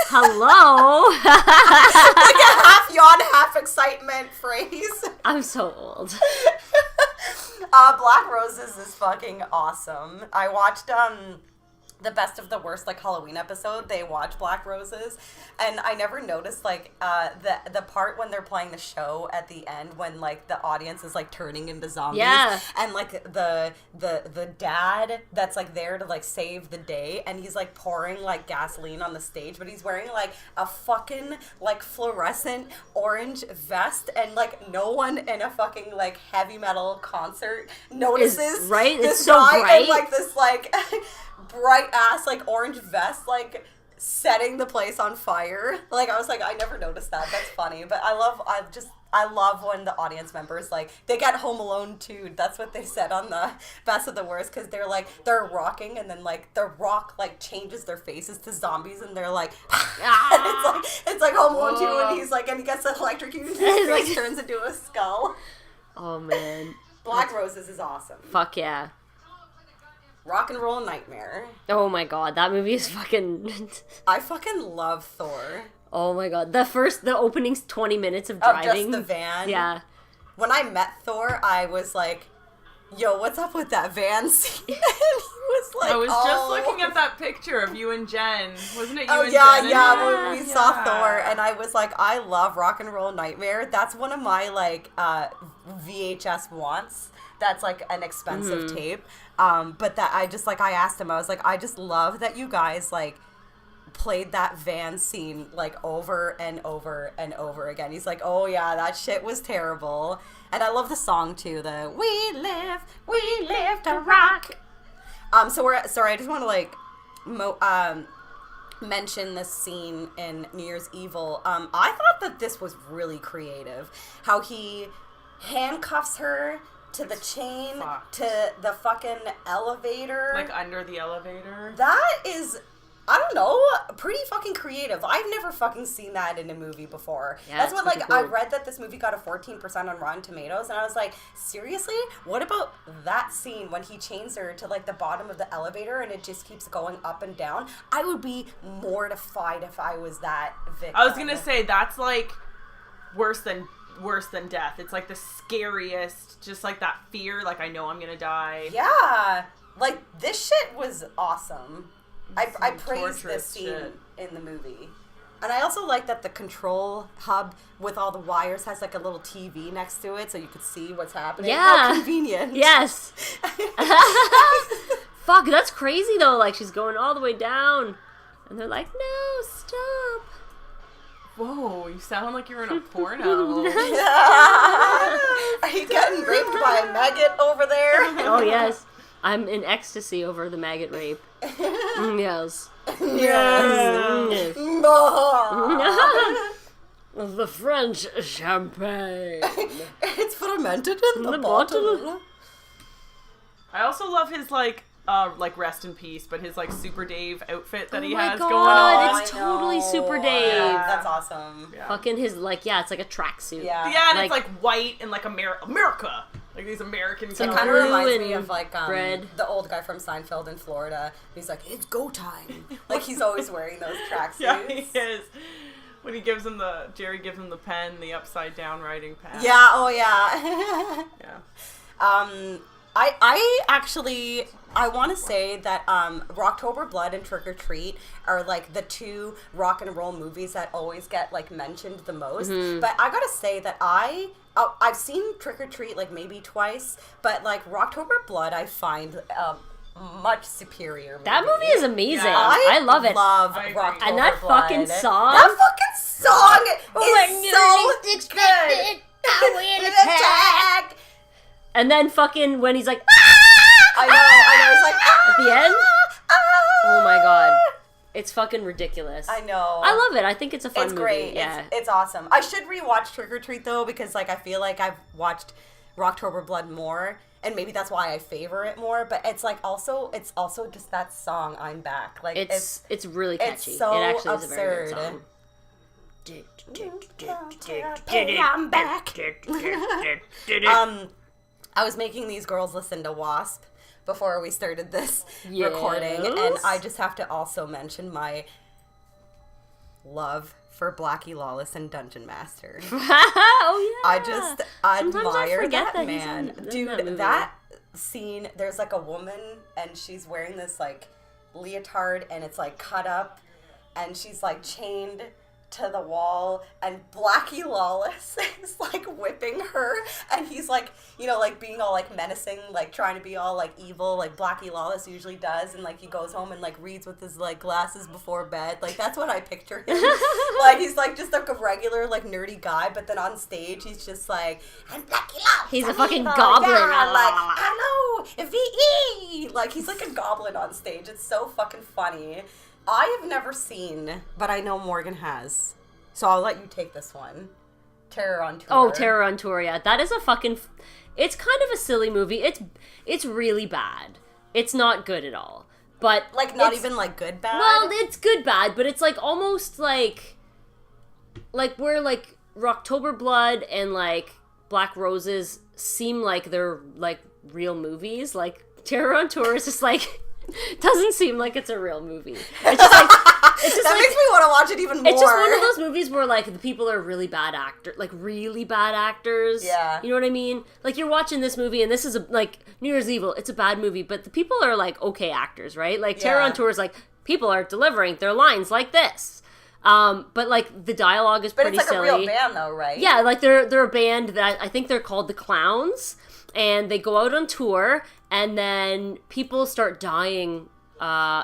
Hello. Like a half yawn, half excitement phrase. I'm so old. Black Roses is fucking awesome. I watched the Best of the Worst like Halloween episode. They watch Black Roses, and I never noticed like the part when they're playing the show at the end when like the audience is like turning into zombies. Yeah. And like the dad that's like there to like save the day, and he's like pouring like gasoline on the stage, but he's wearing like a fucking like fluorescent orange vest, and like no one in a fucking like heavy metal concert notices right? this It's so guy bright. in like this like bright ass like orange vest like I love when the audience members, like, they get Home Alone too. That's what they said on the Best of the Worst, because they're rocking, and then, like, the rock, like, changes their faces to zombies, and they're like, and it's like Home Alone 2, and he's like, and he gets electrocuted, and his face turns into a skull. Oh, man. Black Roses is awesome. Fuck yeah. Rock and Roll Nightmare. Oh my god, that movie is fucking... I fucking love Thor. Oh my god. The opening 20 minutes of Of driving. just the van. Yeah. When I met Thor, I was like, yo, what's up with that van scene? And he was like, I was just looking at that picture of you and Jen. Wasn't it you and yeah, Jen? yeah, when we saw Yeah. Thor, and I was like, I love Rock and Roll Nightmare. That's one of my, like, VHS wants. That's, like, an expensive tape. But that I just, like, I asked him, I was like, I just love that you guys, like, played that van scene, like, over and over and over again. He's like, oh, yeah, that shit was terrible. And I love the song, too, the we live to rock. Sorry, I just want to, like, mention this scene in New Year's Evil. I thought that this was really creative. How he handcuffs her to the chain, to the fucking elevator. Like under the elevator. That is, I don't know, pretty fucking creative. I've never fucking seen that in a movie before. Yeah, That's it's what, pretty like, I cool. read that this movie got a 14% on Rotten Tomatoes, and I was like, seriously? What about that scene when he chains her to, like, the bottom of the elevator and it just keeps going up and down? I would be mortified if I was that victim. I was gonna say, that's, like, worse than death. It's, like, the scariest, just, like, that fear, like, I know I'm gonna die. Yeah. Like, this shit was awesome. I Some praised this torturous scene shit. in the movie. And I also like that the control hub with all the wires has, like, a little TV next to it so you could see what's happening. Yeah. How convenient. Yes. Fuck, that's crazy though. Like, she's going all the way down. And they're like, no, stop. Whoa, you sound like you're in a porno. Are you getting raped by a maggot over there? Oh, yes. I'm in ecstasy over the maggot rape. Yes. Yes. The French champagne. It's fermented in the The bottle. bottle. I also love his, like rest in peace, but his, like, Super Dave outfit that he my has God, going on. it's totally Super Dave. Yeah, that's awesome. Yeah. Fucking his, like, yeah, it's like a tracksuit. Yeah. Yeah, and Like- it's, like, white and, like, America. Like, these American It like kind of blue reminds me and of, like, red. the old guy from Seinfeld in Florida. He's like, it's go time. Like, he's always wearing those tracksuits. Yeah, he is. When he gives him Jerry gives him the pen, the upside down writing pen. Yeah, oh yeah. Yeah. I actually, I want to say that Rocktober Blood and Trick or Treat are, like, the two rock and roll movies that always get, like, mentioned the most. But I gotta say that I've seen Trick or Treat, like, maybe twice, but, like, Rocktober Blood I find much superior movie. That movie is amazing. Yeah. I love it. Love I agree. Rocktober And that Blood. fucking song. That fucking song Oh, is so good. Attack. And then fucking when he's like, I know. It's like, at the end? Oh my god. It's fucking ridiculous. I know. I love it. I think it's a fun It's movie. great. Yeah. It's awesome. I should rewatch Trick or Treat though, because, like, I feel like I've watched Rocktober Blood more, and maybe that's why I favor it more. But it's also just that song, "I'm Back." Like, It's really catchy. it's so it actually is a very good absurd. song. Hey, I'm back. I was making these girls listen to Wasp before we started this recording, and Yes. I just have to also mention my love for Blackie Lawless and Dungeon Master. Oh yeah. I just Sometimes I admire forget that that he's man. in Dude, that movie. that scene, there's, like, a woman and she's wearing this, like, leotard and it's, like, cut up and she's, like, chained to the wall, and Blackie Lawless is, like, whipping her, and he's, like, you know, like, being all, like, menacing, like, trying to be all, like, evil, like Blackie Lawless usually does, and, like, he goes home and, like, reads with his, like, glasses before bed. Like, that's what I picture him. Like, he's, like, just, like, a regular, like, nerdy guy, but then on stage, he's just, like, I'm Blackie Lawless. He's a I'm fucking evil. goblin. Yeah, like, hello, V.E. Like, he's, like, a goblin on stage. It's so fucking funny. I have never seen, but I know Morgan has. So I'll let you take this one. Terror on Tour. Oh, Terror on Tour, yeah. That is a fucking... It's kind of a silly movie. It's really bad. It's not good at all. But like, not even, like, good bad? Well, it's good bad, but it's, like, almost, like where, like, Rocktober Blood and, like, Black Roses seem like they're, like, real movies. Like, Terror on Tour is just, like... doesn't seem like it's a real movie. It's just like... It's just that like, makes me want to watch it even more. It's just one of those movies where, like, the people are really bad actors. Like, really bad actors. Yeah. You know what I mean? Like, you're watching this movie, and this is, like, New Year's Evil. It's a bad movie, but the people are, like, okay actors, right? Like, Terror on Tour is, like, people are delivering their lines like this. But, like, the dialogue is pretty silly. But it's, like, a real band, though, right? Yeah, like, they're a band that... I think they're called the Clowns, and they go out on tour, and then people start dying...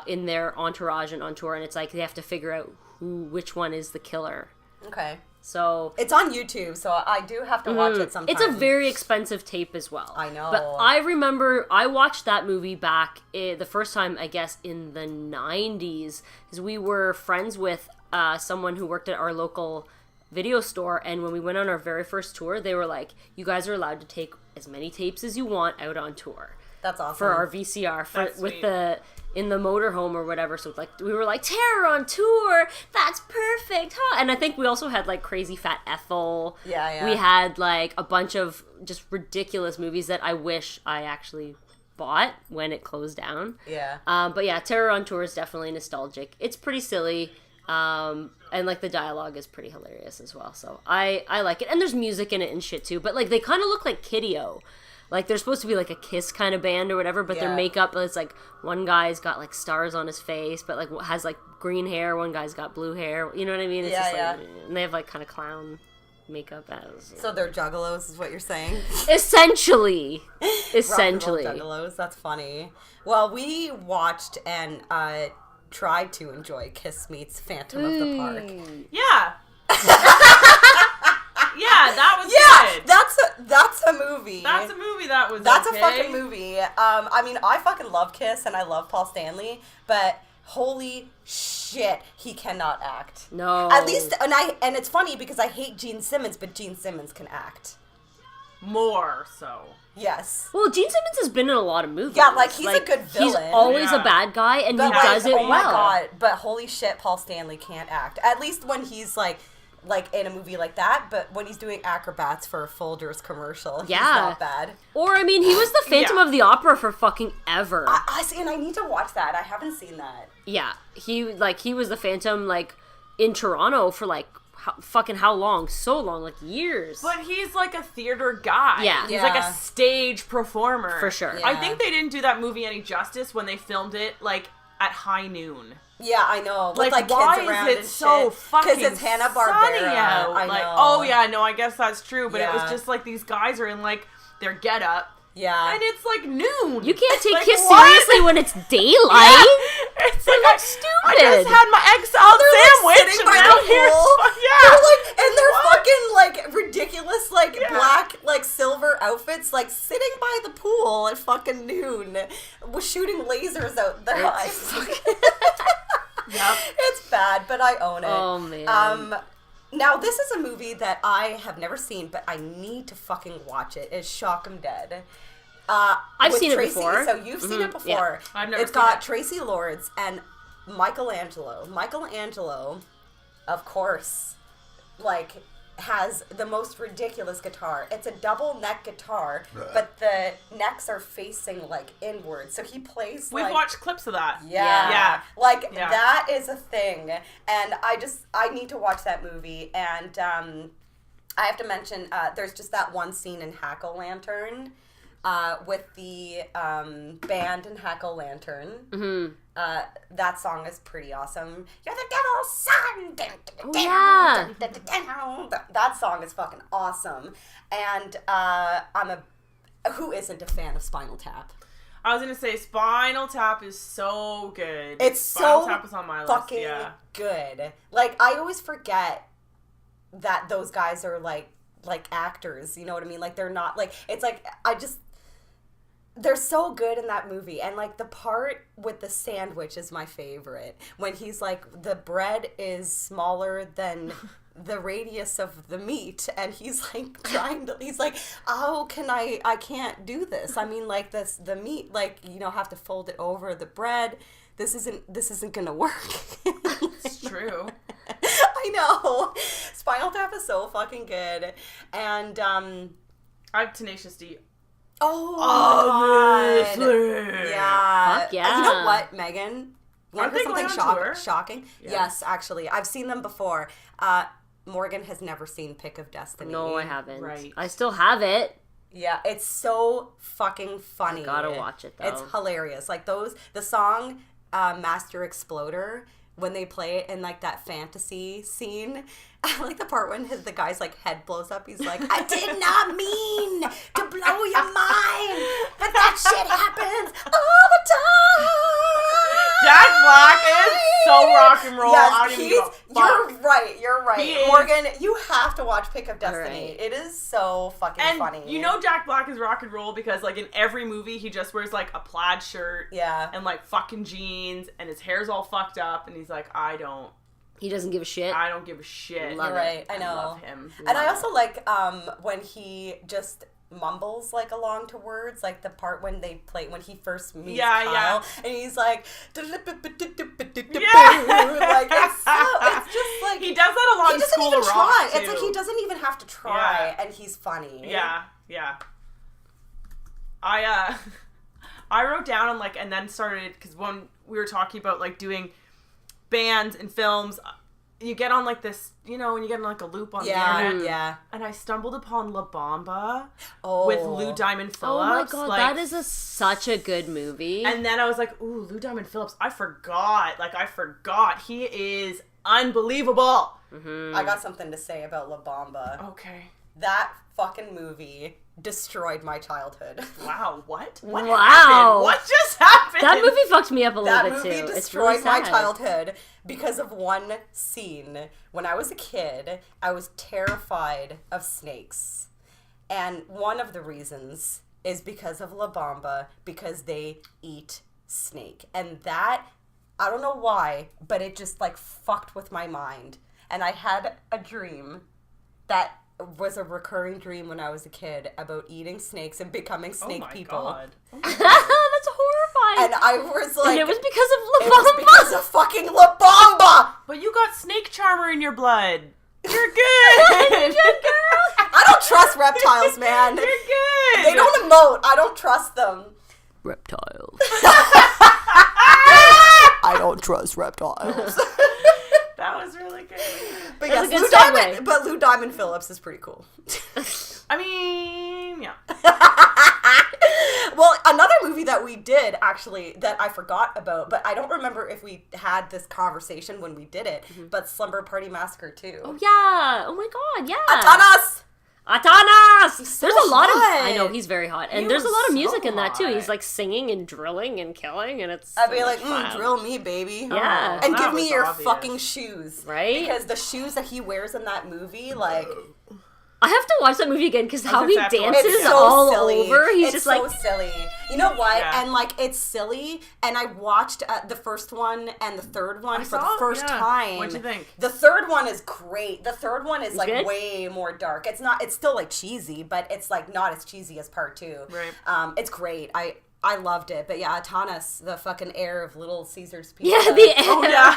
in their entourage and on tour, and it's like they have to figure out which one is the killer. Okay. So it's on YouTube, so I do have to watch it sometime. It's a very expensive tape as well. I know. But I remember I watched that movie back the first time, I guess, in the 90s, because we were friends with someone who worked at our local video store, and when we went on our very first tour, they were like, you guys are allowed to take as many tapes as you want out on tour. That's awesome. For our VCR, That's with sweet. in the motorhome or whatever. So like we were like, Terror on Tour, that's perfect, huh? And I think we also had like Crazy Fat Ethel. Yeah. We had like a bunch of just ridiculous movies that I wish I actually bought when it closed down. Yeah. But yeah, Terror on Tour is definitely nostalgic. It's pretty silly. And like the dialogue is pretty hilarious as well. So I like it. And there's music in it and shit too. But like they kind of look like Kid-O. Like, they're supposed to be, like, a Kiss kind of band or whatever, but their makeup is, like, one guy's got, like, stars on his face, but, like, has, like, green hair, one guy's got blue hair, you know what I mean? It's just, like, and they have, like, kind of clown makeup as... So they're juggalos, is what you're saying? Essentially. Essentially. Juggalos, that's funny. Well, we watched and tried to enjoy Kiss Meets Phantom of the Park. Yeah. Yeah, that was good. That's a movie. That's a movie that was That's okay. a fucking movie. I mean, I fucking love Kiss and I love Paul Stanley, but holy shit, he cannot act. No. At least, and it's funny because I hate Gene Simmons, but Gene Simmons can act. More so. Yes. Well, Gene Simmons has been in a lot of movies. Yeah, like, he's a good villain. He's always Yeah. a bad guy, and But he does it oh well. my god, but holy shit, Paul Stanley can't act. At least when he's like in a movie like that, but when he's doing acrobats for a Folgers commercial, Yeah. he's not bad. Or, I mean, he was the Phantom Yeah. of the Opera for fucking ever. I see, and I need to watch that. I haven't seen that. Yeah, he was the Phantom, like, in Toronto for, like, how long? So long, like, years. But he's like a theater guy. Yeah. He's like Yeah. a stage performer. For sure. Yeah. I think they didn't do that movie any justice when they filmed it, like, at high noon. Yeah, I know. With, Like, like why kids around is it and so shit. fucking Because it's Hanna-Barbera. sunny out? I Like, know. oh yeah, no, I guess that's true. But it was Yeah. just like these guys are in like their getup, Yeah. and it's like noon. You can't take Like, Kiss what? seriously when it's daylight. Yeah. It's like That's I stupid. just had my egg salad They're sandwich, like sitting and by now the here's pool. yeah. They're like, and they're What? fucking like ridiculous, like Yeah. black, like silver outfits, like sitting by the pool at fucking noon, with shooting lasers out their eyes. Yep. It's bad, but I own it. Oh, man. Now this is a movie that I have never seen, but I need to fucking watch it. It's Shock 'Em Dead. I've with seen it Tracy, before. So you've seen it before. yeah. I've never It's seen got it. Tracy Lords and Michelangelo. Michelangelo, of course, like, has the most ridiculous guitar. It's a double neck guitar, but the necks are facing, like, inward. So he plays, We've like... watched clips of that. Yeah. Yeah. Like, Yeah. that is a thing. And I need to watch that movie. And I have to mention, there's just that one scene in Hack-O-Lantern with the band in Hack-O-Lantern. Mm-hmm. That song is pretty awesome. You're the devil's son! Oh, yeah. That song is fucking awesome. And who isn't a fan of Spinal Tap? I was gonna say Spinal Tap is so good. It's Spinal so Tap is on my fucking list. Yeah. good. Like, I always forget that those guys are like actors, you know what I mean? Like, they're not like, it's like, they're so good in that movie. And like the part with the sandwich is my favorite. When he's like, the bread is smaller than the radius of the meat, and he's like he's like, how can I can't do this. I mean, like the meat, like, you know, have to fold it over the bread. This isn't gonna work. It's true. I know. Spinal Tap is so fucking good. And I have Tenacious D. Oh, Obviously. yeah. Fuck yeah. You know what, Megan? Aren't they going on tour? Shocking? Yeah. Yes, actually. I've seen them before. Morgan has never seen Pick of Destiny. No, I haven't. Right. I still have it. Yeah, it's so fucking funny. I gotta watch it, though. It's hilarious. Like the song Master Exploder, when they play it in like that fantasy scene, I like the part when the guy's like head blows up. He's like, I did not mean to blow your mind, but that shit happens all the time. Jack Black is so rock and roll. I don't even give a fuck. You're right. He is. Morgan, you have to watch Pick of Destiny. Right. It is so fucking And funny. you know Jack Black is rock and roll because like in every movie he just wears like a plaid shirt Yeah. and like fucking jeans and his hair's all fucked up and he's like, I don't He doesn't give a shit. don't give a shit. Love You're right. I know. love him. And I also like when he just mumbles like along to words, like the part when he first meets Kyle, and he's like, like it's just like he does that a lot he in doesn't School even of Rock try. too. It's like he doesn't even have to try, Yeah. and he's funny. Yeah. I wrote down and then started, because when we were talking about like doing bands and films, you get on like this, you know, when you get on like a loop on the internet. Yeah. And I stumbled upon La Bamba Oh. with Lou Diamond Phillips. Oh my god, like, that is such a good movie. And then I was like, ooh, Lou Diamond Phillips. I forgot. He is unbelievable. I got something to say about La Bamba. Okay. That fucking movie destroyed my childhood. Wow, what? What Wow. happened? What just happened? That movie fucked me up a That little bit movie too. It's destroyed really my sad. childhood because of one scene. When I was a kid, I was terrified of snakes. And one of the reasons is because of La Bamba, because they eat snake. And that, I don't know why, but it just like fucked with my mind. And I had a dream that was a recurring dream when I was a kid about eating snakes and becoming snake people. God. That's horrifying. And I was like, And it was because of La it was Bamba. because of fucking La Bamba. But you got snake charmer in your blood. You're good. Good girl. I don't trust reptiles, man. You're good. They don't emote. I don't trust them. Reptile. I don't trust reptiles. That was really good. But That's yes, a good segue. Lou Diamond Phillips is pretty cool. I mean, yeah. Well, another movie that we did actually that I forgot about, but I don't remember if we had this conversation when we did it. But Slumber Party Massacre 2. Oh yeah. Oh my god. Yeah. Atanas! Atanas! so There's a lot hot. of I know he's very hot, and He there's a was lot of so music in that too. He's hot. like singing and drilling and killing, and it's. I'd so be like, much fun. drill me, baby. Yeah. And that give me was your obvious. fucking shoes. Right? Because the shoes that he wears in that movie, like, I have to watch that movie again because how he gonna say I have to watch dances it. it's so all silly. over. He's It's just so like. silly. You know what? Yeah. And like, it's silly. And I watched the first one and the third one for saw the it, first yeah. time. What'd you think? The third one is great. The third one is like good? way more dark. It's not. It's still like cheesy, but it's like not as cheesy as part two. Right. It's great. I loved it. But yeah, Atanas, the fucking heir of Little Caesar's Pizza. Yeah, the end. Oh, yeah.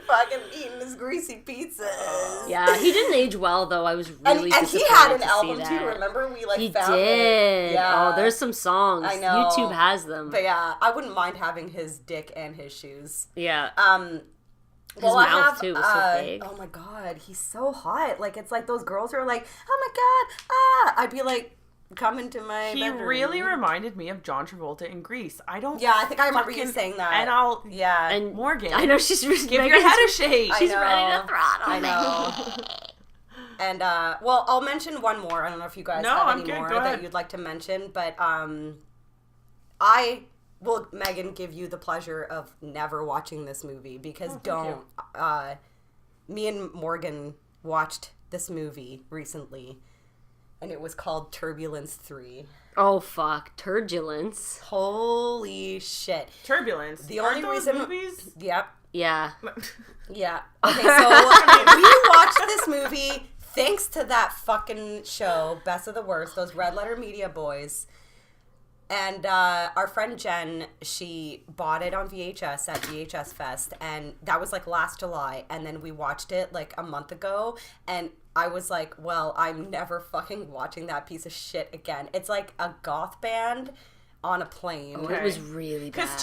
fucking eating his greasy pizzas. Yeah, he didn't age well though. I was really And he had an disappointed to see album that. too. Remember, we like He found did. it. Yeah. Oh, there's some songs. I know. YouTube has them. But yeah, I wouldn't mind having his dick and his shoes. Yeah. Well, mouth, I have, too, was so big. Oh my god, he's so hot. Like, it's like those girls who are like, oh my god, ah. I'd be like, come into my He bedroom. really reminded me of John Travolta in Grease. I don't. Yeah, I think I remember you fucking- saying that. And I'll. Yeah. And Morgan. I know she's Give your head a shake. I She's know. ready to throttle I me. know. And, well, I'll mention one more. I don't know if you guys No, have I'm any good. more Go that ahead. you'd like to mention, but, I will, Megan, give you the pleasure of never watching this movie because me and Morgan watched this movie recently. and it was called Turbulence 3. Oh fuck, Turbulence. Holy shit. Turbulence. The Aren't only those reason movies? Yep. Yeah. Yeah. Okay, so we watched this movie thanks to that fucking show, Best of the Worst, those Red Letter Media boys. And our friend Jen, she bought it on VHS at VHS Fest, and that was like last July. And then we watched it like a month ago, and I was like, well, I'm never fucking watching that piece of shit again. It's like a goth band on a plane. Oh, it was really bad. Because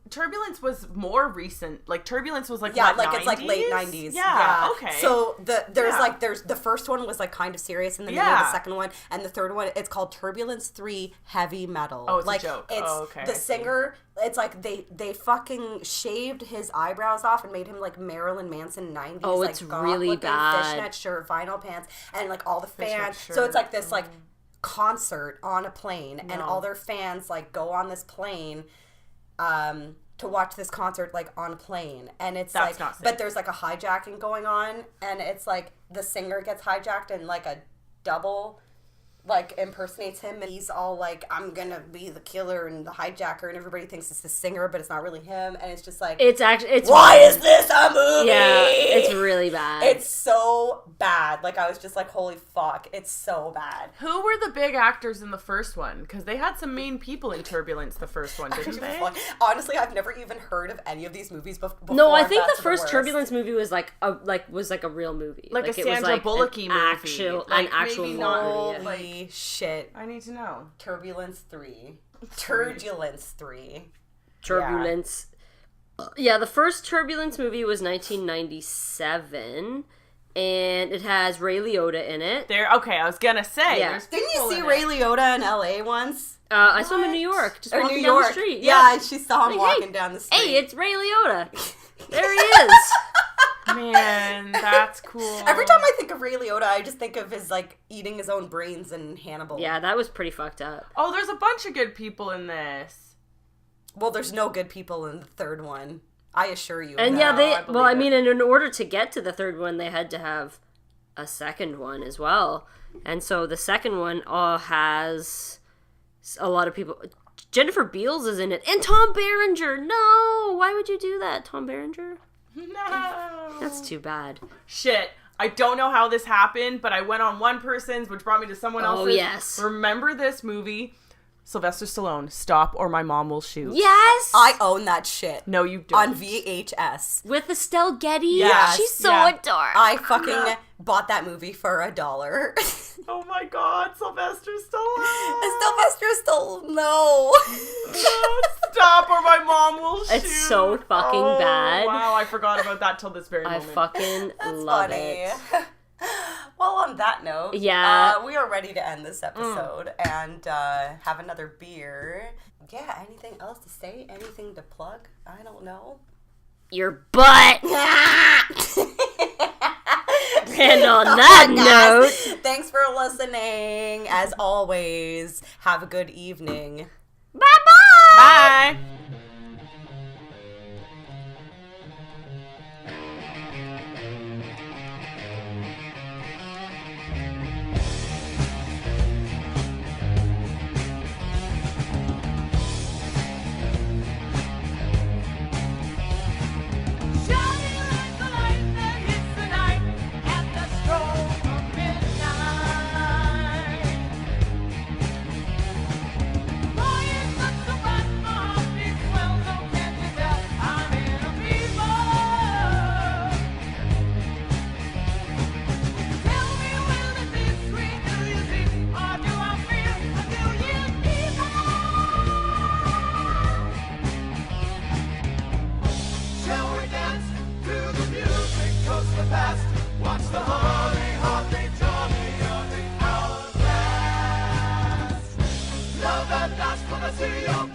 Turbulence was more recent. Like Turbulence was like Yeah, what, like 90s? it's like late 90s. Yeah, okay. So there's the first one was like kind of serious, and then you have the second one, and the third one, it's called Turbulence 3 Heavy Metal. Oh, it's like a joke. It's Oh, okay, the I see. singer, it's like they fucking shaved his eyebrows off and made him like Marilyn Manson 90s. Oh, like, it's goth really looking, bad. Fishnet shirt, vinyl pants, and like all the Fishnet fans. shirt. So it's like this like concert on a plane, and No. all their fans like go on this plane to watch this concert like on a plane, and it's That's like not safe. but there's like a hijacking going on, and it's like the singer gets hijacked and like a double like impersonates him, and he's all like, I'm gonna be the killer and the hijacker, and everybody thinks it's the singer, but it's not really him, and it's just like, It's actually why is this a movie? Yeah, it's really bad. It's so bad. Like I was just like, holy fuck, it's so bad. Who were the big actors in the first one? Because they had some main people in Turbulence, the first one, didn't they? Honestly, I've never even heard of any of these movies before. No, I think Best the of first Worst. Turbulence movie was like a real movie, Like a it was Sandra like Bullocky an movie. actual, Like, an actual maybe movie. not yeah. Holy shit. I need to know. Turbulence 3. Turbulence 3. Turbulence. Yeah, the first Turbulence movie was 1997, and it has Ray Liotta in it. Okay, I was gonna say. Yeah. There's Didn't you people see in Ray it. Liotta in LA once? I saw him in New York, just Or walking New down York. the street. Yeah, and she saw him Like, walking down the street. Hey, it's Ray Liotta. There he is. Man, that's cool. Every time I think of Ray Liotta, I just think of his like eating his own brains in Hannibal. Yeah, that was pretty fucked up. Oh, there's a bunch of good people in this. Well, there's no good people in the third one. I assure you. of And that. yeah, I believe it. mean, and in order to get to the third one, they had to have a second one as well. And so the second one has a lot of people. Jennifer Beals is in it, and Tom Berenger. No, why would you do that, Tom Berenger? No. That's too bad. Shit. I don't know how this happened, but I went on one person's, which brought me to someone else's. Oh, yes. Remember this movie? Sylvester Stallone, Stop or My Mom Will Shoot. Yes, I own that shit. No, you don't. On VHS. with Estelle Getty. Yes, She's so yeah. adorable. I fucking bought that movie for $1. Oh my god, Sylvester Stallone. Sylvester Stallone. No. Stop or my mom will shoot. It's so fucking bad. Wow, I forgot about that till this very I moment. fucking That's love funny. it. Well, on that note, Yeah. we are ready to end this episode and have another beer. Yeah, anything else to say? Anything to plug? I don't know. Your butt. And on that note, Thanks for listening. As always, have a good evening. bye-bye. Bye. Shining like the light that hits the night at the stroke of midnight. Flying but so bright, my heart beats well, so can't you tell I'm in a fever? Tell me, will it be sweet? Do you see, or do I feel? Do you fever? Shall we dance to the music? Toast the past. Watch the honey, hotly jolly of the hourglass. Love at last when I see your